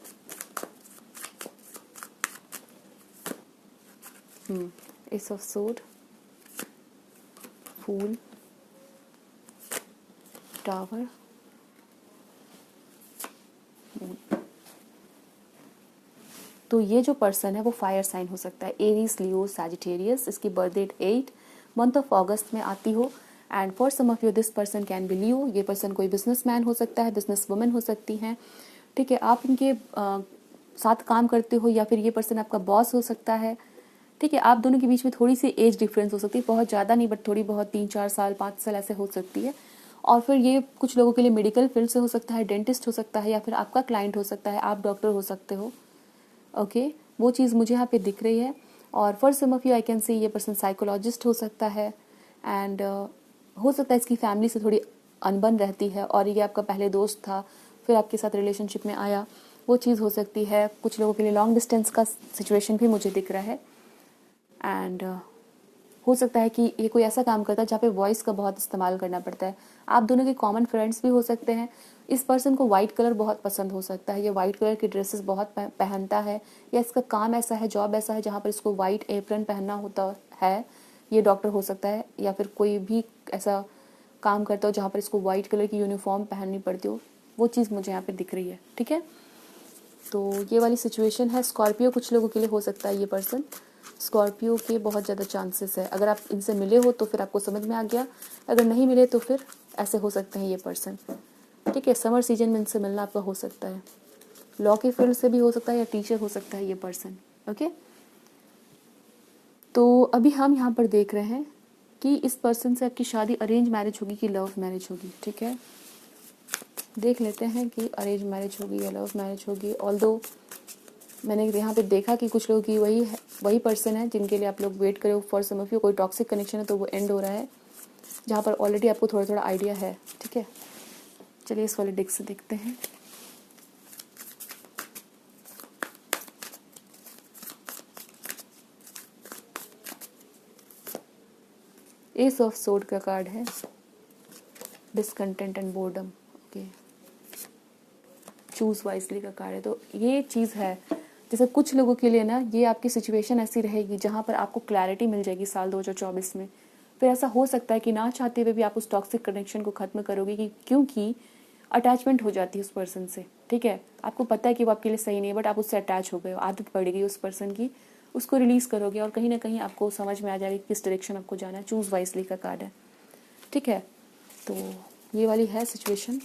ace of sword, fool, tower, तो ये जो पर्सन है वो फायर साइन हो सकता है, एरीज, लियो, सैजिटेरियस। इसकी birth date 8 month of August में आती हो। And for some of you this person can be Leo. ये पर्सन कोई बिजनेसमैन हो सकता है, बिजनेस वुमेन हो सकती हैं, ठीक है, आप इनके साथ काम करते हो, या फिर ये पर्सन आपका बॉस हो सकता है, ठीक है। आप दोनों के बीच में थोड़ी सी एज डिफरेंस हो सकती है, बहुत ज़्यादा नहीं बट थोड़ी बहुत, 3-4 साल 5 साल ऐसे हो सकती है। और फिर ये कुछ लोगों के लिए मेडिकल फील्ड से हो सकता है, डेंटिस्ट हो सकता है, या फिर आपका क्लाइंट हो सकता है, आप डॉक्टर हो सकते हो, ओके, वो चीज़ मुझे यहाँ पे दिख रही है। और for some of you I can see ये पर्सन साइकोलॉजिस्ट हो सकता है। एंड हो सकता है इसकी फैमिली से थोड़ी अनबन रहती है और ये आपका पहले दोस्त था फिर आपके साथ रिलेशनशिप में आया, वो चीज़ हो सकती है। कुछ लोगों के लिए लॉन्ग डिस्टेंस का सिचुएशन भी मुझे दिख रहा है। एंड हो सकता है कि ये कोई ऐसा काम करता है जहाँ पे वॉइस का बहुत इस्तेमाल करना पड़ता है। आप दोनों के कॉमन फ्रेंड्स भी हो सकते हैं। इस पर्सन को वाइट कलर बहुत पसंद हो सकता है, ये वाइट कलर की ड्रेसेस बहुत पहनता है, या इसका काम ऐसा है, जॉब ऐसा है जहाँ पर इसको वाइट एप्रन पहनना होता है। ये डॉक्टर हो सकता है या फिर कोई भी ऐसा काम करता हो जहाँ पर इसको वाइट कलर की यूनिफॉर्म पहननी पड़ती हो, वो चीज़ मुझे यहाँ पे दिख रही है, ठीक है। तो ये वाली सिचुएशन है। स्कॉर्पियो कुछ लोगों के लिए हो सकता है ये पर्सन। स्कॉर्पियो के बहुत ज़्यादा चांसेस है। अगर आप इनसे मिले हो तो फिर आपको समझ में आ गया, अगर नहीं मिले तो फिर ऐसे हो सकते हैं ये पर्सन, ठीक है। समर सीजन में इनसे मिलना आपका हो सकता है। लॉ के फील्ड से भी हो सकता है या टीचर हो सकता है ये पर्सन, ओके। तो अभी हम यहाँ पर देख रहे हैं कि इस पर्सन से आपकी शादी अरेंज मैरिज होगी कि लव मैरिज होगी, ठीक है। देख लेते हैं कि अरेंज मैरिज होगी या लव मैरिज होगी। ऑल्दो मैंने यहाँ पे देखा कि कुछ लोगों की वही पर्सन है जिनके लिए आप लोग वेट करो। फॉर सम ऑफ यू कोई टॉक्सिक कनेक्शन है तो वो एंड हो रहा है, जहाँ पर ऑलरेडी आपको थोड़ा थोड़ा आइडिया है, ठीक है। चलिए इस वाले डिक से देखते हैं। एस ऑफ सोर्ड का कार्ड है, discontent and boredom, okay. Choose wisely का कार्ड है। तो ये चीज़ है, जैसे कुछ लोगों के लिए ना ये आपकी सिचुएशन ऐसी रहेगी जहाँ पर आपको क्लैरिटी मिल जाएगी साल 2024 में। फिर ऐसा हो सकता है कि ना चाहते हुए भी आप उस टॉक्सिक कनेक्शन को ख़त्म करोगे, कि क्योंकि अटैचमेंट हो जाती है उस पर्सन से, ठीक है। आपको पता है कि वो आपके लिए सही नहीं है बट आप उससे अटैच हो गए हो, आदत पड़ गई उस पर्सन की, उसको रिलीज़ करोगे और कहीं ना कहीं आपको समझ में आ जाएगा किस डायरेक्शन आपको जाना है। चूज़ वाइजली का कार्ड है, ठीक है। तो ये वाली है सिचुएशन।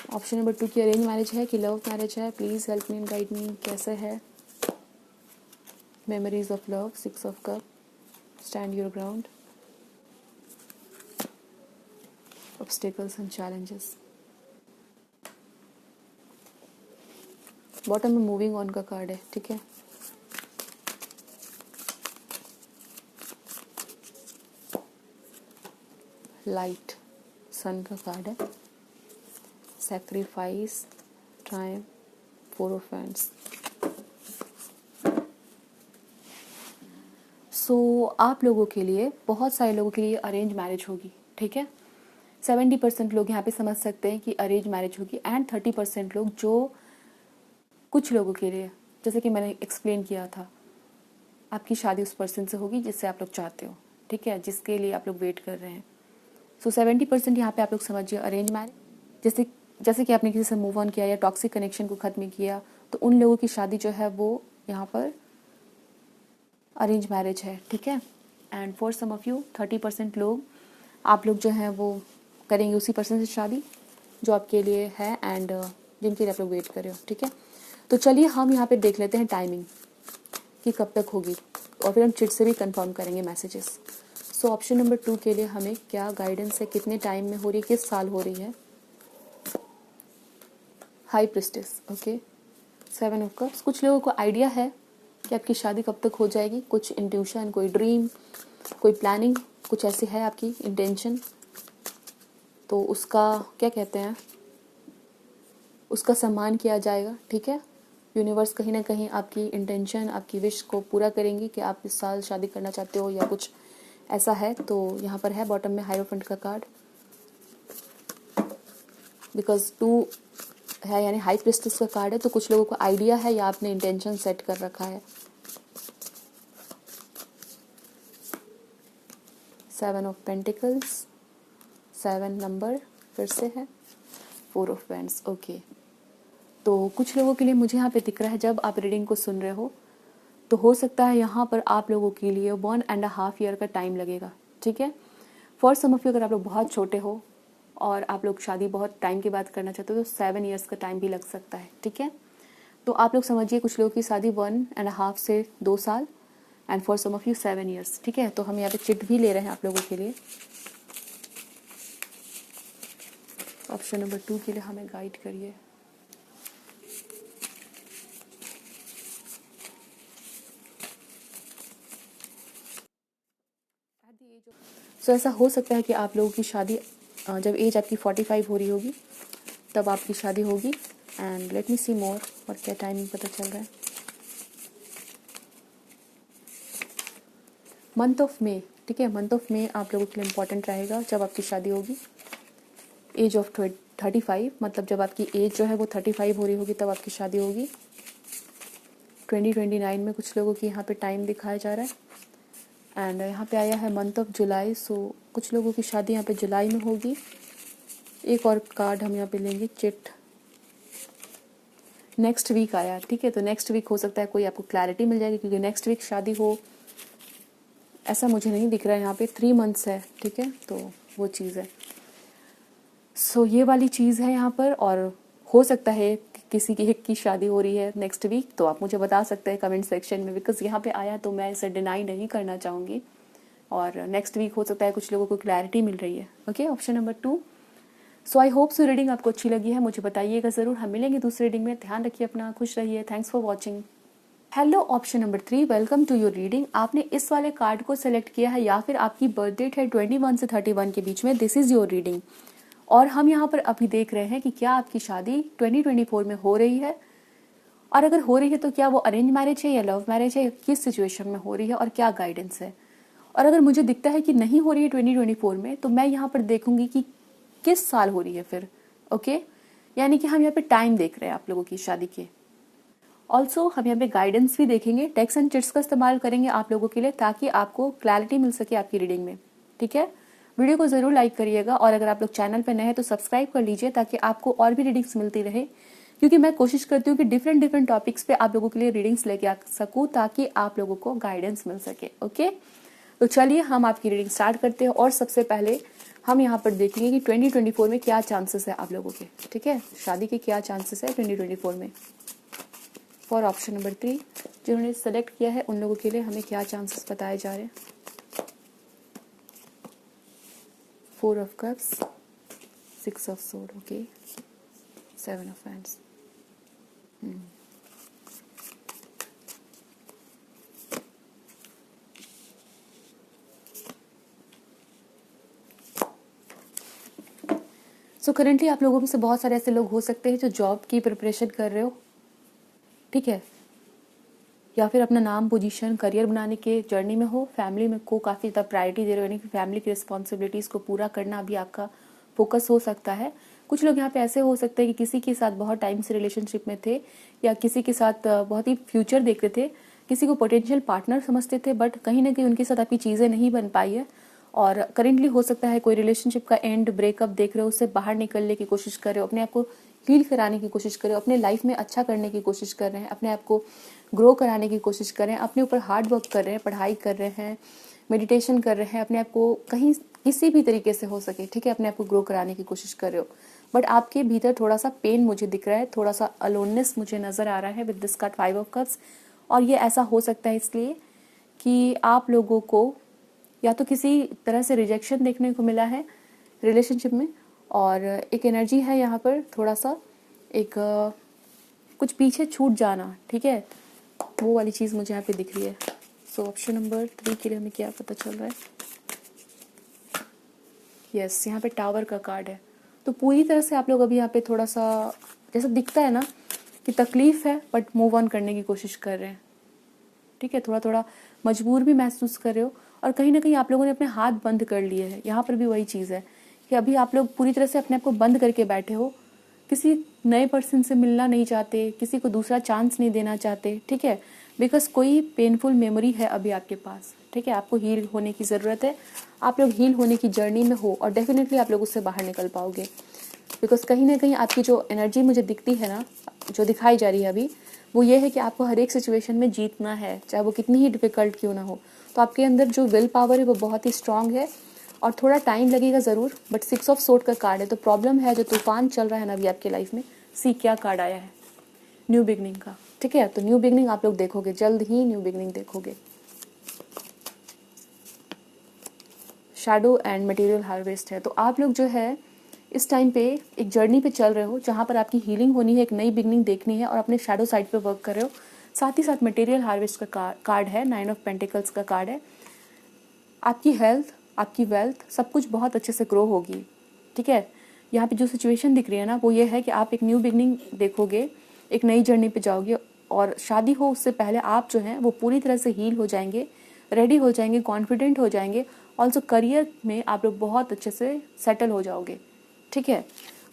ऑप्शन नंबर 2 की अरेंज मैरिज है कि लव मैरिज है, please help me and guide me, कैसे है। Memories of love, 6 of cup, stand your ground, obstacles and challenges. Bottom में मूविंग ऑन का कार्ड है, ठीक है। लाइट, सन का कार्ड है, सैक्रिफाइस, ट्रायम्फ, 4 ऑफ हैंड्स। सो आप लोगों के लिए, बहुत सारे लोगों के लिए अरेंज मैरिज होगी, ठीक है। 70% लोग यहाँ पे समझ सकते हैं कि अरेंज मैरिज होगी, एंड 30% लोग, जो कुछ लोगों के लिए, जैसे कि मैंने एक्सप्लेन किया था, आपकी शादी उस पर्सन से होगी जिससे आप लोग चाहते हो, ठीक है, जिसके लिए आप लोग वेट कर रहे हैं। सो 70% यहाँ पे आप लोग समझिए अरेंज मैरिज। जैसे जैसे कि आपने किसी से मूव ऑन किया या टॉक्सिक कनेक्शन को ख़त्म किया, तो उन लोगों की शादी जो है वो यहाँ पर अरेंज मैरिज है, ठीक है। And for some of you 30% लोग, आप लोग जो हैं वो करेंगे उसी पर्सन से शादी जो आपके लिए है, एंड जिनके लिए आप लोग वेट कर रहे हो, ठीक है। तो चलिए हम यहाँ पे देख लेते हैं टाइमिंग कि कब तक होगी, और फिर हम चिट से भी कंफर्म करेंगे मैसेजेस। सो ऑप्शन नंबर 2 के लिए हमें क्या गाइडेंस है, कितने टाइम में हो रही है, किस साल हो रही है। High priestess, okay. 7 of cups, कुछ लोगों को आइडिया है कि आपकी शादी कब तक हो जाएगी, कुछ इंट्यूशन, कोई ड्रीम, कोई प्लानिंग, कुछ ऐसी है आपकी इंटेंशन, तो उसका क्या कहते हैं, उसका सम्मान किया जाएगा, ठीक है। यूनिवर्स कहीं ना कहीं आपकी इंटेंशन, आपकी विश को पूरा करेंगी कि आप इस साल शादी करना चाहते हो या कुछ ऐसा है। तो यहाँ पर है बॉटम में हायरोफेंट का कार्ड, बिकॉज 2 है यानी हाई प्रिस्टेस का कार्ड है, तो कुछ लोगों को आइडिया है या आपने इंटेंशन सेट कर रखा है। 7 ऑफ पेंटिकल्स, 7 नंबर फिर से है, 4 ऑफ वैंड्स, ओके। तो कुछ लोगों के लिए मुझे यहाँ पे दिख रहा है, जब आप रीडिंग को सुन रहे हो तो हो सकता है यहाँ पर आप लोगों के लिए 1.5 ईयर का टाइम लगेगा, ठीक है। फॉर सम ऑफ यू, अगर आप लोग बहुत छोटे हो और आप लोग शादी बहुत टाइम के बाद करना चाहते हो तो 7 ईयर्स का टाइम भी लग सकता है, ठीक है। तो आप लोग समझिए कुछ लोगों की शादी 1.5 से 2 साल, and for some of you 7 years, ठीक है। तो हम यहाँ पे चिट भी ले रहे हैं आप लोगों के लिए। ऑप्शन नंबर 2 के लिए हमें गाइड करिए। सो ऐसा हो सकता है कि आप लोगों की शादी जब एज आपकी 45 हो रही होगी तब आपकी शादी होगी। एंड लेट मी सी मोर, और क्या टाइमिंग पता चल रहा है। मंथ ऑफ मे, ठीक है, मंथ ऑफ मे आप लोगों के लिए इम्पोर्टेंट रहेगा जब आपकी शादी होगी। एज ऑफ 35, मतलब जब आपकी एज जो है वो 35 हो रही होगी तब आपकी शादी होगी। 2029 में कुछ लोगों की यहाँ पे टाइम दिखाया जा रहा है। एंड यहाँ पे आया है मंथ ऑफ जुलाई, सो कुछ लोगों की शादी यहाँ पे जुलाई में होगी। एक और कार्ड हम यहाँ पे लेंगे, चिट। नेक्स्ट वीक आया, ठीक है, तो नेक्स्ट वीक हो सकता है कोई आपको क्लैरिटी मिल जाएगी, क्योंकि नेक्स्ट वीक शादी हो ऐसा मुझे नहीं दिख रहा है। यहाँ पे 3 मंथ्स है, ठीक है, तो वो चीज़ है। सो ये वाली चीज़ है यहाँ पर, और हो सकता है कि किसी की एक की शादी हो रही है नेक्स्ट वीक, तो आप मुझे बता सकते हैं कमेंट सेक्शन में, बिकॉज यहाँ पे आया तो मैं इसे डिनाई नहीं करना चाहूँगी। और नेक्स्ट वीक हो सकता है कुछ लोगों को क्लैरिटी मिल रही है, okay. Option number 2। So I hope so reading आपको अच्छी लगी है, मुझे बताइएगा ज़रूर। हम मिलेंगे दूसरी रीडिंग में, ध्यान रखिए अपना, खुश रहिए, thanks for watching. Hello option number 3, welcome to your reading. आपने इस वाले कार्ड को सेलेक्ट किया है या फिर आपकी बर्थ डेट है 21 से 31 के बीच में, दिस इज़ योर रीडिंग। और हम यहाँ पर अभी देख रहे हैं कि क्या आपकी शादी 2024 में हो रही है, और अगर हो रही है तो क्या वो अरेंज मैरिज है या लव मैरिज है, किस सिचुएशन में हो रही है और क्या गाइडेंस है। और अगर मुझे दिखता है कि नहीं हो रही है 2024 में, तो मैं यहाँ पर देखूंगी कि किस साल हो रही है फिर, ओके। यानी कि हम यहाँ पे टाइम देख रहे हैं आप लोगों की शादी के। ऑल्सो हम यहाँ पे गाइडेंस भी देखेंगे, टेक्स्ट एंड चिट्स का इस्तेमाल करेंगे आप लोगों के लिए, ताकि आपको क्लैरिटी मिल सके आपकी रीडिंग में, ठीक है। वीडियो को ज़रूर लाइक करिएगा, और अगर आप लोग चैनल पर नए हैं तो सब्सक्राइब कर लीजिए, ताकि आपको और भी रीडिंग्स मिलती रहे, क्योंकि मैं कोशिश करती हूँ कि डिफरेंट टॉपिक्स पे आप लोगों के लिए रीडिंग्स लेके आ सकूँ, ताकि आप लोगों को गाइडेंस मिल सके, ओके। तो चलिए हम आपकी रीडिंग स्टार्ट करते हैं, और सबसे पहले हम यहाँ पर देखेंगे कि 2024 में क्या चांसेस है आप लोगों के, ठीक है, शादी के क्या चांसेस है 2024 में। फॉर ऑप्शन नंबर 3, जिन्होंने सेलेक्ट किया है उन लोगों के लिए हमें क्या चांसेस बताए जा रहे हैं। 4 of cups, 6 of sword, okay, 7 of hands. So currently आप लोगों में से बहुत सारे ऐसे लोग हो सकते हैं जो जॉब की प्रिपरेशन कर रहे हो, ठीक है, या फिर अपना नाम, पोजीशन, करियर बनाने के जर्नी में हो। फैमिली में को काफ़ी ज़्यादा प्रायोरिटी दे रहे हो, यानी कि फैमिली की रिस्पॉन्सिबिलिटीज़ को पूरा करना अभी आपका फोकस हो सकता है। कुछ लोग यहाँ पे ऐसे हो सकते हैं कि किसी के साथ बहुत टाइम से रिलेशनशिप में थे या किसी के साथ बहुत ही फ्यूचर देखते थे, किसी को पोटेंशियल पार्टनर समझते थे, बट कहीं ना कहीं उनके साथ आपकी चीज़ें नहीं बन पाई है और करेंटली हो सकता है कोई रिलेशनशिप का एंड ब्रेकअप देख रहे हो, उससे बाहर निकलने की कोशिश कर रहे हो, अपने आप को हील कराने की कोशिश कर रहे हो, अपने लाइफ में अच्छा करने की कोशिश कर रहे हैं, अपने आप को ग्रो कराने की कोशिश कर रहे हैं, अपने ऊपर हार्ड वर्क कर रहे हैं, पढ़ाई कर रहे हैं, मेडिटेशन कर रहे हैं, अपने आप को कहीं किसी भी तरीके से हो सके, ठीक है, अपने आप को ग्रो कराने की कोशिश कर रहे हो, बट आपके भीतर थोड़ा सा पेन मुझे दिख रहा है, थोड़ा सा अलोननेस मुझे नज़र आ रहा है with this card 5 of cups. और ये ऐसा हो सकता है इसलिए कि आप लोगों को या तो किसी तरह से रिजेक्शन देखने को मिला है रिलेशनशिप में, और एक एनर्जी है यहाँ पर थोड़ा सा एक कुछ पीछे छूट जाना, ठीक है, वो वाली चीज़ मुझे यहाँ पे दिख रही है। सो ऑप्शन नंबर 3 के लिए हमें क्या पता चल रहा है? यस, यहाँ पे टावर का कार्ड है। तो पूरी तरह से आप लोग अभी यहाँ पे थोड़ा सा जैसा दिखता है ना कि तकलीफ है, बट मूव ऑन करने की कोशिश कर रहे हैं, ठीक है, थोड़ा थोड़ा मजबूर भी महसूस कर रहे हो और कहीं ना कहीं आप लोगों ने अपने हाथ बंद कर लिए हैं। यहाँ पर भी वही चीज़ है कि अभी आप लोग पूरी तरह से अपने आप को बंद करके बैठे हो, किसी नए पर्सन से मिलना नहीं चाहते, किसी को दूसरा चांस नहीं देना चाहते, ठीक है, बिकॉज कोई पेनफुल मेमोरी है अभी आपके पास, ठीक है, आपको हील होने की ज़रूरत है, आप लोग हील होने की जर्नी में हो और डेफिनेटली आप लोग उससे बाहर निकल पाओगे। बिकॉज कहीं ना कहीं आपकी जो एनर्जी मुझे दिखती है ना, जो दिखाई जा रही है अभी, वो ये है कि आपको हर एक सिचुएशन में जीतना है, चाहे वो कितनी ही डिफिकल्ट क्यों ना हो। तो आपके अंदर जो विल पावर है वो बहुत ही स्ट्रांग है और थोड़ा टाइम लगेगा ज़रूर, बट 6 ऑफ सोर्ड का कार्ड है। तो प्रॉब्लम है जो तूफान चल रहा है ना अभी आपके लाइफ में, सी क्या कार्ड आया है? न्यू बिगनिंग का, ठीक है। तो न्यू बिगनिंग आप लोग देखोगे, जल्द ही न्यू बिगनिंग देखोगे। शैडो एंड मटेरियल हार्वेस्ट है। तो आप लोग जो है इस टाइम पे एक जर्नी पे चल रहे हो जहाँ पर आपकी हीलिंग होनी है, एक नई बिगनिंग देखनी है और अपने शैडो साइड पे वर्क कर रहे हो। साथ ही साथ मटेरियल हार्वेस्ट का कार्ड है, 9 ऑफ पेंटिकल्स का कार्ड है। आपकी हेल्थ, आपकी वेल्थ, सब कुछ बहुत अच्छे से ग्रो होगी, ठीक है। यहाँ पे जो सिचुएशन दिख रही है ना वो ये है कि आप एक न्यू बिगनिंग देखोगे, एक नई जर्नी पे जाओगे और शादी हो उससे पहले आप जो हैं वो पूरी तरह से हील हो जाएंगे, रेडी हो जाएंगे, कॉन्फिडेंट हो जाएंगे। ऑल्सो करियर में आप लोग बहुत अच्छे से सेटल हो जाओगे, ठीक है,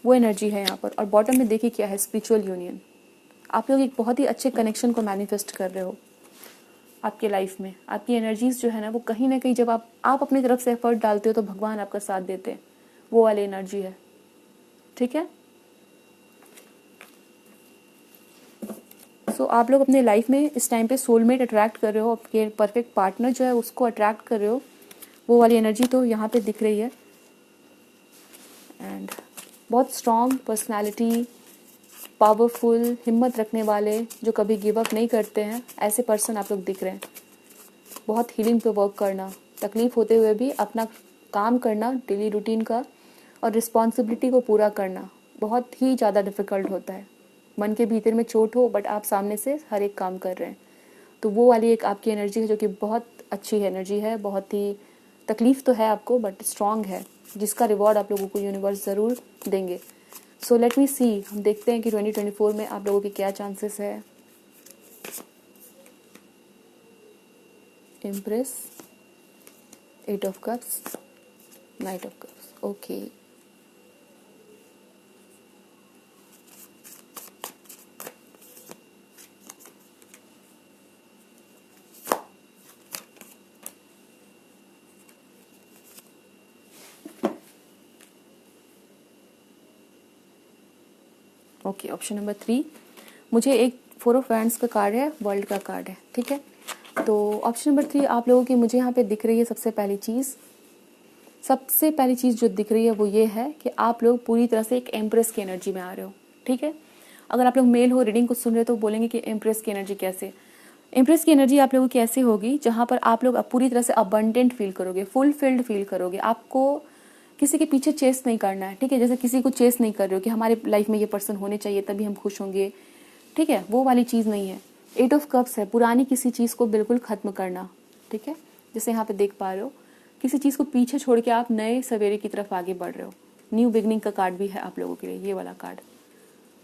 वो एनर्जी है यहाँ पर। और बॉटम में देखिए क्या है, स्पिरिचुअल यूनियन। आप लोग एक बहुत ही अच्छे कनेक्शन को मैनिफेस्ट कर रहे हो आपके लाइफ में। आपकी एनर्जीज जो है ना वो कहीं ना कहीं जब आप अपनी तरफ से एफर्ट डालते हो तो भगवान आपका साथ देते हैं, वो वाली एनर्जी है, ठीक है। सो आप लोग अपने लाइफ में इस टाइम पे सोलमेट अट्रैक्ट कर रहे हो, आपके परफेक्ट पार्टनर जो है उसको अट्रैक्ट कर रहे हो, वो वाली एनर्जी तो यहाँ पे दिख रही है। एंड बहुत स्ट्रॉन्ग पर्सनालिटी, पावरफुल, हिम्मत रखने वाले, जो कभी गिव अप नहीं करते हैं, ऐसे पर्सन आप लोग दिख रहे हैं। बहुत हीलिंग पे वर्क करना, तकलीफ होते हुए भी अपना काम करना डेली रूटीन का और रिस्पॉन्सिबिलिटी को पूरा करना बहुत ही ज़्यादा डिफ़िकल्ट होता है। मन के भीतर में चोट हो बट आप सामने से हर एक काम कर रहे हैं, तो वो वाली एक आपकी एनर्जी है जो कि बहुत अच्छी एनर्जी है। बहुत ही तकलीफ तो है आपको बट स्ट्रॉन्ग है, जिसका रिवॉर्ड आप लोगों को यूनिवर्स ज़रूर देंगे। सो लेट मी सी, हम देखते हैं कि 2024 में आप लोगों के क्या चांसेस है। Impress, 8 of cups, night of cups, okay. Okay, option number 3 मुझे एक 4 ऑफ वैंड्स का कार्ड है, वर्ल्ड का कार्ड है, ठीक है। तो ऑप्शन नंबर 3 आप लोगों की मुझे यहाँ पे दिख रही है। सबसे पहली चीज़ जो दिख रही है वो ये है कि आप लोग पूरी तरह से एक एम्प्रेस की एनर्जी में आ रहे हो, ठीक है। अगर आप लोग मेल हो, रीडिंग को सुन रहे हो तो बोलेंगे कि एम्प्रेस की एनर्जी कैसे। एम्प्रेस की एनर्जी आप लोगों की ऐसी होगी जहाँ पर आप लोग पूरी तरह से अबंडेंट फील करोगे, फुलफिल्ड फील करोगे। आपको किसी के पीछे चेस नहीं करना है, ठीक है। जैसे किसी को चेस नहीं कर रहे हो कि हमारे लाइफ में ये पर्सन होने चाहिए तभी हम खुश होंगे, ठीक है, वो वाली चीज़ नहीं है। 8 ऑफ कप्स है, पुरानी किसी चीज़ को बिल्कुल ख़त्म करना, ठीक है। जैसे यहाँ पे देख पा रहे हो, किसी चीज़ को पीछे छोड़ के आप नए सवेरे की तरफ आगे बढ़ रहे हो। न्यू बिगनिंग का कार्ड भी है आप लोगों के लिए, ये वाला कार्ड।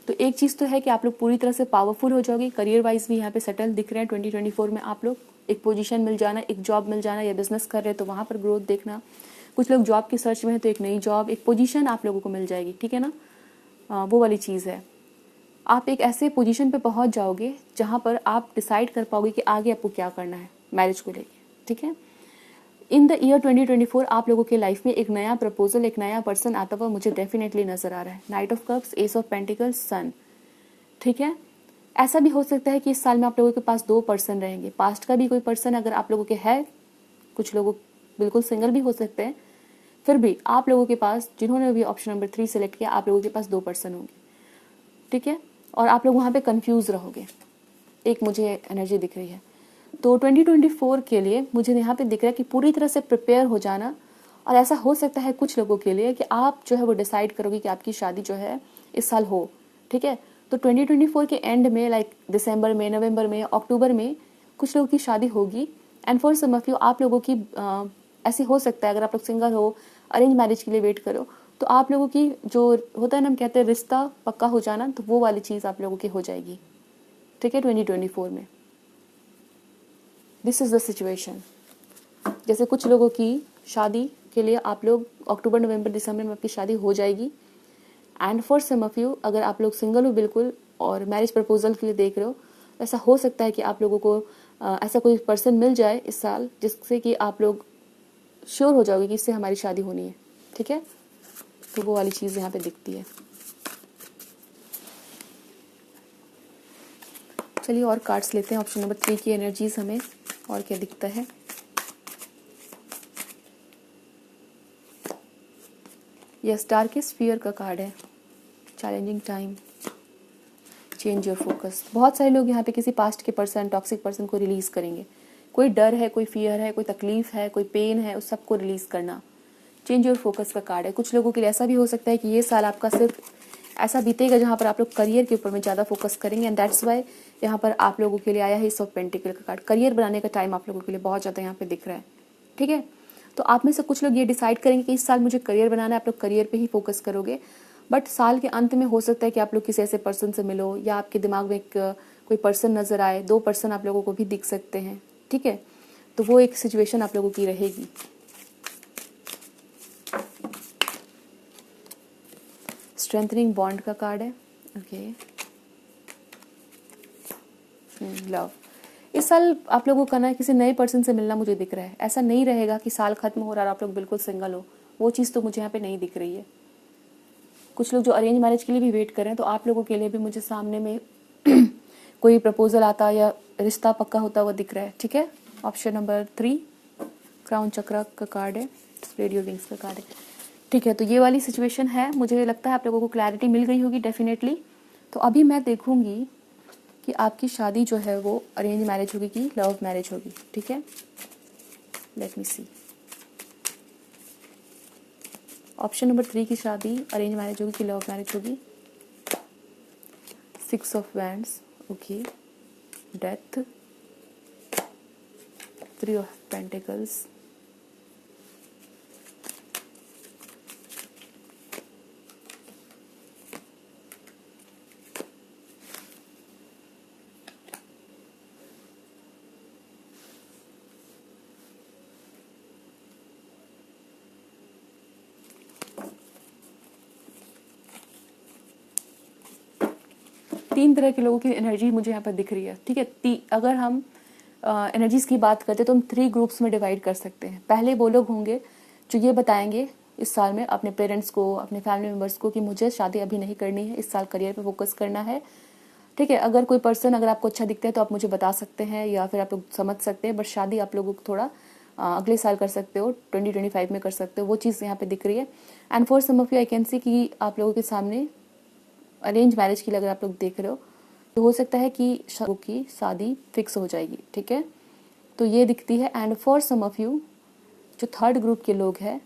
तो एक चीज़ तो है कि आप लोग पूरी तरह से पावरफुल हो जाओगे, करियर वाइज भी यहाँ पे सेटल दिख रहे हैं। 2024 में आप लोग एक पोजीशन मिल जाना, एक जॉब मिल जाना, या बिजनेस कर रहे हैं तो वहाँ पर ग्रोथ देखना। कुछ लोग जॉब की सर्च में हैं तो एक नई जॉब, एक पोजीशन आप लोगों को मिल जाएगी, ठीक है ना। वो वाली चीज़ है, आप एक ऐसे पोजीशन पे पहुंच जाओगे जहां पर आप डिसाइड कर पाओगे कि आगे आपको क्या करना है मैरिज को लेके, ठीक है। इन द ईयर 2024 आप लोगों के लाइफ में एक नया प्रपोजल, एक नया पर्सन आता हुआ मुझे डेफिनेटली नजर आ रहा है। Knight of cups, ace of pentacles, sun, ठीक है। ऐसा भी हो सकता है कि इस साल में आप लोगों के पास 2 पर्सन रहेंगे। पास्ट का भी कोई पर्सन अगर आप लोगों के है, कुछ लोग बिल्कुल सिंगल भी हो सकते हैं, फिर भी आप लोगों के पास, जिन्होंने भी ऑप्शन नंबर 3 सेलेक्ट किया, आप लोगों के पास 2 पर्सन होंगे, ठीक है। और आप लोग वहाँ पे कंफ्यूज रहोगे, एक मुझे एनर्जी दिख रही है। तो 2024 के लिए मुझे यहाँ पे दिख रहा है कि पूरी तरह से प्रिपेयर हो जाना। और ऐसा हो सकता है कुछ लोगों के लिए कि आप जो है वो डिसाइड करोगे कि आपकी शादी जो है इस साल हो, ठीक है। तो 2024 के एंड में, लाइक दिसंबर में, नवंबर में, अक्टूबर में कुछ लोगों की शादी होगी। And for some of you, आप लोगों की ऐसे हो सकता है, अगर आप लोग सिंगल हो, अरेंज मैरिज के लिए वेट करो, तो आप लोगों की जो होता है ना, हम कहते हैं रिश्ता पक्का हो जाना, तो वो वाली चीज़ आप लोगों की हो जाएगी, ठीक है, 2024 में। This is the situation. जैसे कुछ लोगों की शादी के लिए आप लोग अक्टूबर, नवंबर, दिसंबर में आपकी शादी हो जाएगी। And for some of you, अगर आप लोग सिंगल हो बिल्कुल और मैरिज प्रपोजल के लिए देख रहे हो, ऐसा हो सकता है कि आप लोगों को ऐसा कोई पर्सन मिल जाए इस साल जिससे कि आप लोग श्योर हो जाओगे कि इससे हमारी शादी होनी है, ठीक है। तो वो वाली चीज़ यहाँ पे दिखती है। चलिए और कार्ड्स लेते हैं। ऑप्शन नंबर 3 की एनर्जीज हमें और क्या दिखता है। यस, डार्केस्ट फियर का कार्ड है। Challenging time, change your focus. बहुत सारे लोग यहाँ पे किसी पास्ट के पर्सन, टॉक्सिक पर्सन को रिलीज करेंगे। कोई डर है, कोई फियर है, कोई तकलीफ है, कोई पेन है, उस सबको रिलीज करना। चेंज योर फोकस का कार्ड है। कुछ लोगों के लिए ऐसा भी हो सकता है कि ये साल आपका सिर्फ ऐसा बीतेगा जहाँ पर आप लोग करियर के ऊपर में ज़्यादा फोकस करेंगे। एंड दैट्स वाई यहाँ पर आप लोगों के लिए आया है एस ऑफ पेंटिकल का कार्ड। करियर बनाने का टाइम आप लोगों के लिए बहुत ज़्यादा यहाँ पे दिख रहा है, ठीक है। तो आप में से कुछ लोग ये डिसाइड करेंगे कि इस साल मुझे करियर बनाना है, आप लोग करियर पे ही फोकस करोगे। बट साल के अंत में हो सकता है कि आप लोग किसी ऐसे पर्सन से मिलो या आपके दिमाग में एक कोई पर्सन नजर आए। 2 पर्सन आप लोगों को भी दिख सकते हैं, ठीक है। तो वो एक सिचुएशन आप लोगों की रहेगी। स्ट्रेंथनिंग बॉन्ड का कार्ड है, ओके। लव, इस साल आप लोगों का ना किसी नए पर्सन से मिलना मुझे दिख रहा है। ऐसा नहीं रहेगा कि साल खत्म हो रहा है आप लोग बिल्कुल सिंगल हो, वो चीज़ तो मुझे यहाँ पे नहीं दिख रही है। कुछ लोग जो अरेंज मैरिज के लिए भी वेट कर रहे हैं, तो आप लोगों के लिए भी मुझे सामने में कोई प्रपोजल आता या रिश्ता पक्का होता हुआ दिख रहा है, ठीक है। ऑप्शन नंबर 3 क्राउन चक्र का कार्ड है, रेडियो विंग्स का कार्ड है, ठीक है। तो ये वाली सिचुएशन है। मुझे लगता है आप लोगों को क्लैरिटी मिल गई होगी डेफिनेटली। तो अभी मैं देखूंगी कि आपकी शादी जो है वो अरेंज मैरिज होगी कि लव मैरिज होगी, ठीक है। Let me see. Option number 3 की शादी अरेंज मैरिज होगी कि लव मैरिज होगी। 6 of wands, okay. Death, 3 of pentacles, तीन तरह के लोगों की एनर्जी मुझे यहाँ पर दिख रही है, ठीक है। अगर हम एनर्जीज की बात करते हैं तो हम 3 ग्रुप्स में डिवाइड कर सकते हैं। पहले वो लोग होंगे जो ये बताएंगे इस साल में अपने पेरेंट्स को, अपने फैमिली मेम्बर्स को कि मुझे शादी अभी नहीं करनी है, इस साल करियर पे फोकस करना है, ठीक है। अगर कोई पर्सन अगर आपको अच्छा दिखता है तो आप मुझे बता सकते हैं या फिर आप लोग समझ सकते हैं। बट शादी आप लोगों को थोड़ा अगले साल कर सकते हो, 2025 में कर सकते हो, वो चीज़ यहाँ पे दिख रही है। And for some of you I can see कि आप लोगों के सामने अरेंज मैरिज के लिए अगर आप लोग देख रहे हो तो हो सकता है कि की शादी फिक्स हो जाएगी, ठीक है। तो ये दिखती है। And for some of you जो थर्ड ग्रुप के लोग हैं,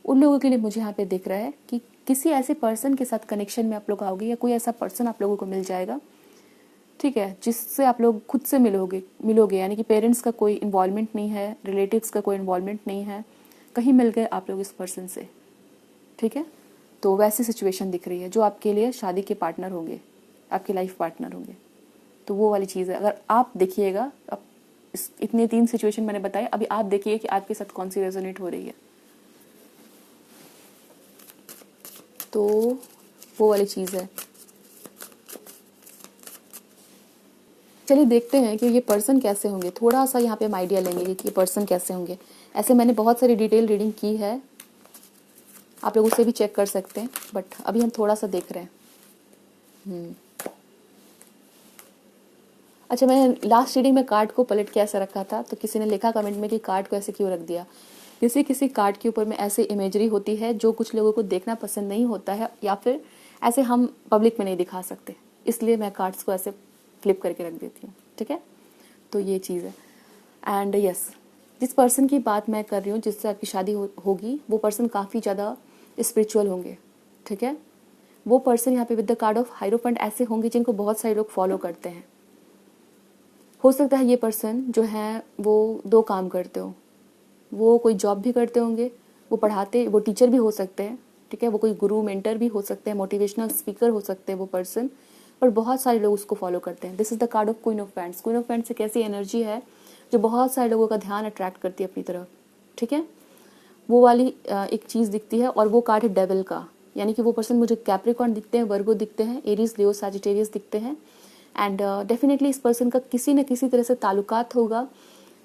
उन लोगों के लिए मुझे यहाँ पे दिख रहा है कि किसी ऐसे पर्सन के साथ कनेक्शन में आप लोग आओगे या कोई ऐसा पर्सन आप लोगों को मिल जाएगा, ठीक है, जिससे आप लोग खुद से मिलोगे। यानी कि पेरेंट्स का कोई इन्वॉल्वमेंट नहीं है, रिलेटिव्स का कोई इन्वॉल्वमेंट नहीं है, कहीं मिल गए आप लोग इस पर्सन से, ठीक है। तो वैसी सिचुएशन दिख रही है जो आपके लिए शादी के पार्टनर होंगे, आपके लाइफ पार्टनर होंगे। तो वो वाली चीज़ है। अगर आप देखिएगा, अब इतने 3 सिचुएशन मैंने बताए, अभी आप देखिए कि आपके साथ कौन सी रेजोनेट हो रही है। तो वो वाली चीज़ है। चलिए देखते हैं कि ये पर्सन कैसे होंगे, थोड़ा सा यहाँ पे हम आइडिया लेंगे कि ये पर्सन कैसे होंगे। ऐसे मैंने बहुत सारी डिटेल रीडिंग की है, आप लोग उसे भी चेक कर सकते हैं, बट अभी हम थोड़ा सा देख रहे हैं। अच्छा, मैंने लास्ट रीडिंग में कार्ड को पलट के ऐसा रखा था, तो किसी ने लिखा कमेंट में कि कार्ड को ऐसे क्यों रख दिया। किसी किसी कार्ड के ऊपर में ऐसे इमेजरी होती है जो कुछ लोगों को देखना पसंद नहीं होता है, या फिर ऐसे हम पब्लिक में नहीं दिखा सकते, इसलिए मैं कार्ड्स को ऐसे फ्लिप करके रख देती हूँ। ठीक है, तो ये चीज़ है। एंड यस, जिस पर्सन की बात मैं कर रही हूँ जिससे आपकी शादी होगी, वो पर्सन काफ़ी ज़्यादा स्पिरिचुअल होंगे। ठीक है, वो पर्सन यहाँ पे विद द कार्ड ऑफ हाइरोफेंट ऐसे होंगे जिनको बहुत सारे लोग फॉलो करते हैं। हो सकता है ये पर्सन जो है वो 2 काम करते हो, वो कोई जॉब भी करते होंगे, वो पढ़ाते, वो टीचर भी हो सकते हैं। ठीक है, वो कोई गुरु मेंटर भी हो सकते हैं, मोटिवेशनल स्पीकर हो सकते हैं वो पर्सन, और बहुत सारे लोग उसको फॉलो करते हैं। This is the card of queen of wands. Queen of wands एक ऐसी एनर्जी है जो बहुत सारे लोगों का ध्यान अट्रैक्ट करती है अपनी तरफ। ठीक है, वो वाली एक चीज़ दिखती है, और वो कार्ड है डेविल का, यानी कि वो पर्सन मुझे कैप्रिकॉर्न दिखते हैं, वर्गो दिखते हैं, एरीज, लियो, सैजिटेरियस दिखते हैं। एंड डेफिनेटली इस पर्सन का किसी न किसी तरह से ताल्लुकात होगा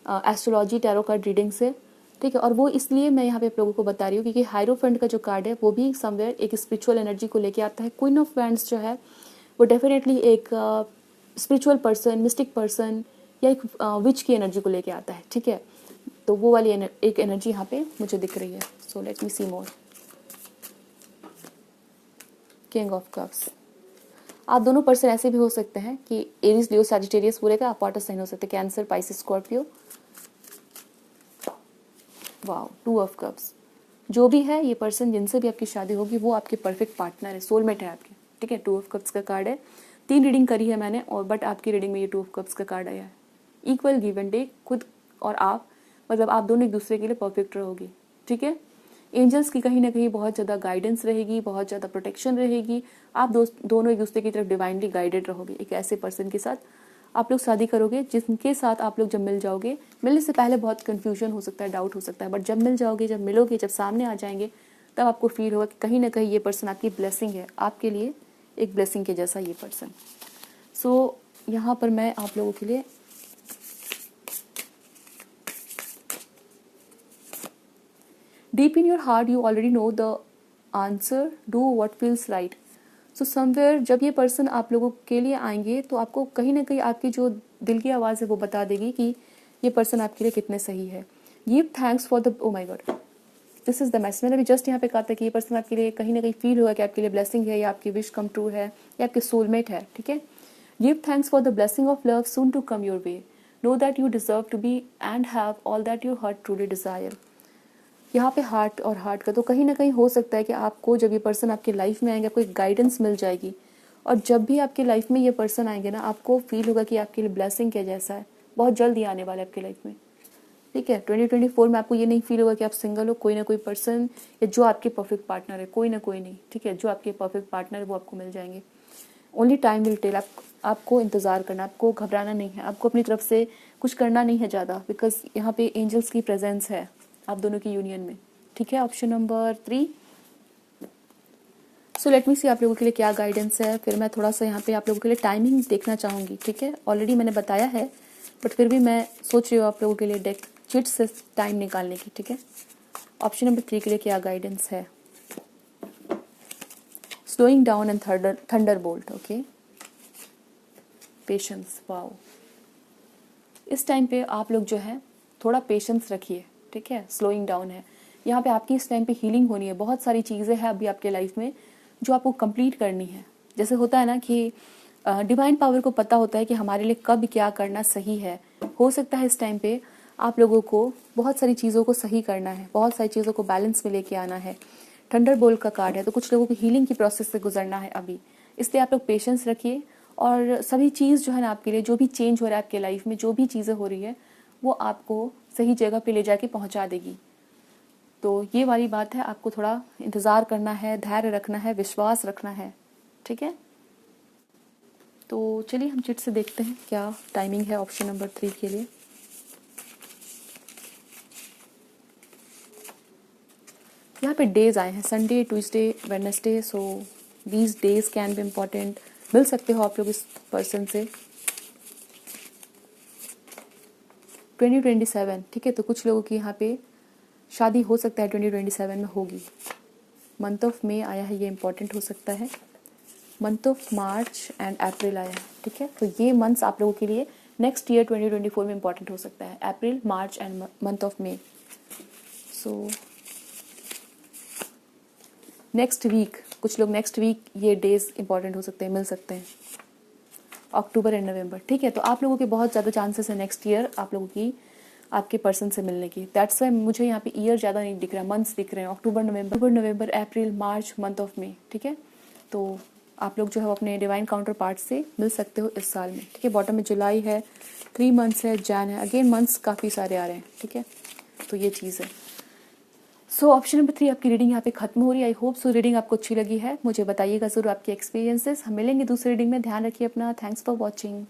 एस्ट्रोलॉजी, टैरो कार्ड रीडिंग से। ठीक है, और वो इसलिए मैं यहाँ पे आप लोगों को बता रही हूँ क्योंकि हायरोफेंट का जो कार्ड है वो भी समवेयर एक स्पिरिचुअल एनर्जी को लेके आता है। क्वीन ऑफ वैंड्स जो है वो डेफिनेटली एक स्पिरिचुअल पर्सन, मिस्टिक पर्सन, या एक विच की एनर्जी को लेके आता है। ठीक है, तो वो वाली एक एनर्जी यहाँ पे मुझे दिख रही है। So let me see more. King of cups, आप दोनों पर्सन ऐसे भी हो सकते हैं कि एरीज, लियो, सैजिटेरियस पूरे का आप वाटर साइन हो सकते हैं, cancer, Pisces, Scorpio. Wow, 2 of cups. जो भी है ये पर्सन जिनसे भी आपकी शादी होगी वो आपके परफेक्ट पार्टनर है, सोलमेट है आपके। ठीक है, 2 ऑफ कप्स का कार्ड है। 3 रीडिंग करी है मैंने, और बट आपकी रीडिंग में ये 2 ऑफ कप्स का कार्ड आया है। इक्वल गिव एंड टेक, खुद और आप, मतलब आप दोनों एक दूसरे के लिए परफेक्ट रहोगी। ठीक है, एंजल्स की कहीं ना कहीं बहुत ज़्यादा गाइडेंस रहेगी, बहुत ज़्यादा प्रोटेक्शन रहेगी। आप दोनों एक दूसरे की तरफ डिवाइनली गाइडेड रहोगे। एक ऐसे पर्सन के साथ आप लोग शादी करोगे जिनके साथ आप लोग जब मिल जाओगे, मिलने से पहले बहुत कन्फ्यूजन हो सकता है, डाउट हो सकता है, बट जब मिल जाओगे, जब मिलोगे, जब सामने आ जाएंगे, तब आपको फील होगा कि कहीं ना कहीं ये पर्सन आपकी ब्लेसिंग है, आपके लिए एक ब्लेसिंग के जैसा ये पर्सन। सो यहाँ पर मैं आप लोगों के लिए deep in your heart you already know the answer, do what feels right. So somewhere जब ये पर्सन आप लोगों के लिए आएंगे तो आपको कहीं ना कहीं आपकी जो दिल की आवाज़ है वो बता देगी कि ये पर्सन आपके लिए कितने सही है। Give thanks for the, oh my God, this is the message. मैंने अभी जस्ट यहाँ पे कहा था कि ये पर्सन आपके लिए कहीं ना कहीं फील होगा कि आपके लिए ब्लेसिंग है, या आपकी विश कम ट्रू है, या आपके सोलमेट है। ठीक है, give thanks for the blessing of love soon to come your way, know that you deserve to be and have all that your heart truly desire. यहाँ पे हार्ट और heart का तो कहीं ना कहीं हो सकता है कि आपको जब ये पर्सन आपकी लाइफ में आएंगे आपको एक गाइडेंस मिल जाएगी, और जब भी आपकी लाइफ में ये पर्सन आएंगे ना, आपको फील होगा कि आपके लिए ब्लेसिंग के जैसा है, बहुत जल्द ही आने वाला है आपकी लाइफ में। ठीक है, 2024 में आपको ये नहीं फील होगा कि आप सिंगल हो, कोई ना कोई पर्सन या जो आपके परफेक्ट पार्टनर है, कोई ना कोई नहीं। ठीक है, जो आपके परफेक्ट पार्टनर है वो आपको मिल जाएंगे। Only time will tell. आपको इंतज़ार करना, आपको घबराना नहीं है, आपको अपनी तरफ से कुछ करना नहीं है ज़्यादा, बिकॉज यहाँ पे एंजल्स की प्रेजेंस है आप दोनों की यूनियन में। ठीक है, option number 3। So let me see आप लोगों के लिए क्या गाइडेंस है। फिर मैं थोड़ा सा यहाँ पे आप लोगों के लिए टाइमिंग देखना चाहूँगी। ठीक है, ऑलरेडी मैंने बताया है, बट फिर भी मैं सोच रही हूँ आप लोगों के लिए डेक चिट से टाइम निकालने की। ठीक है, ऑप्शन नंबर 3 के लिए क्या गाइडेंस है। Slowing down and thunder bolt. Okay, patience. Wow, इस टाइम पे आप लोग जो है थोड़ा पेशेंस रखिए। ठीक है, स्लोइंग डाउन है यहाँ पे आपकी। इस टाइम पे हीलिंग होनी है, बहुत सारी चीज़ें हैं अभी आपके लाइफ में जो आपको कंप्लीट करनी है। जैसे होता है ना कि डिवाइन पावर को पता होता है कि हमारे लिए कब क्या करना सही है। हो सकता है इस टाइम पे आप लोगों को बहुत सारी चीज़ों को सही करना है, बहुत सारी चीज़ों को बैलेंस में लेके आना है। थंडर बोल्ट का कार्ड है, तो कुछ लोगों को हीलिंग की प्रोसेस से गुजरना है अभी, इसलिए आप लोग पेशेंस रखिए। और सभी चीज़ जो है ना आपके लिए, जो भी चेंज हो रहा है आपके लाइफ में, जो भी चीज़ें हो रही है, वो आपको सही जगह पे ले जाके पहुंचा देगी। तो ये वाली बात है, आपको थोड़ा इंतज़ार करना है, धैर्य रखना है, विश्वास रखना है। ठीक है, तो चलिए हम चिट से देखते हैं क्या टाइमिंग है ऑप्शन नंबर 3 के लिए। यहाँ पे डेज आए हैं Sunday, Tuesday, Wednesday, so these days can be important. मिल सकते हो आप लोग इस पर्सन से। 2027, ठीक है, तो कुछ लोगों की यहाँ पे शादी हो सकता है 2027 में होगी। मंथ ऑफ मई आया है, ये इंपॉर्टेंट हो सकता है। Month of March and April आया है, ठीक है, तो ये मंथ्स आप लोगों के लिए नेक्स्ट ईयर 2024 में इंपॉर्टेंट हो सकता है, April, March and month of May. So next week, कुछ लोग नेक्स्ट वीक ये डेज इंपॉर्टेंट हो सकते हैं, मिल सकते हैं, अक्टूबर एंड नवंबर, ठीक है। तो आप लोगों के बहुत ज़्यादा चांसेस है नेक्स्ट ईयर आप लोगों की आपके पर्सन से मिलने की। दैट्स वाई मुझे यहाँ पे ईयर ज़्यादा नहीं दिख रहा है, मंथ्स दिख रहे हैं, अक्टूबर, नवंबर, अप्रैल, मार्च, मंथ ऑफ मई, ठीक है। तो आप लोग जो है अपने डिवाइन काउंटर पार्ट से मिल सकते हो इस साल में, ठीक है। बॉटम में जुलाई है, 3 मंथ्स है, जैन है, अगेन मंथ्स काफ़ी सारे आ रहे हैं, ठीक है, तो ये चीज़ है। सो ऑप्शन नंबर 3 आपकी रीडिंग यहाँ पे खत्म हो रही है। आई होप सो रीडिंग आपको अच्छी लगी है, मुझे बताइएगा ज़रूर आपके एक्सपीरियंसेस। हम मिलेंगे दूसरी रीडिंग में, ध्यान रखिए अपना। Thanks for watching.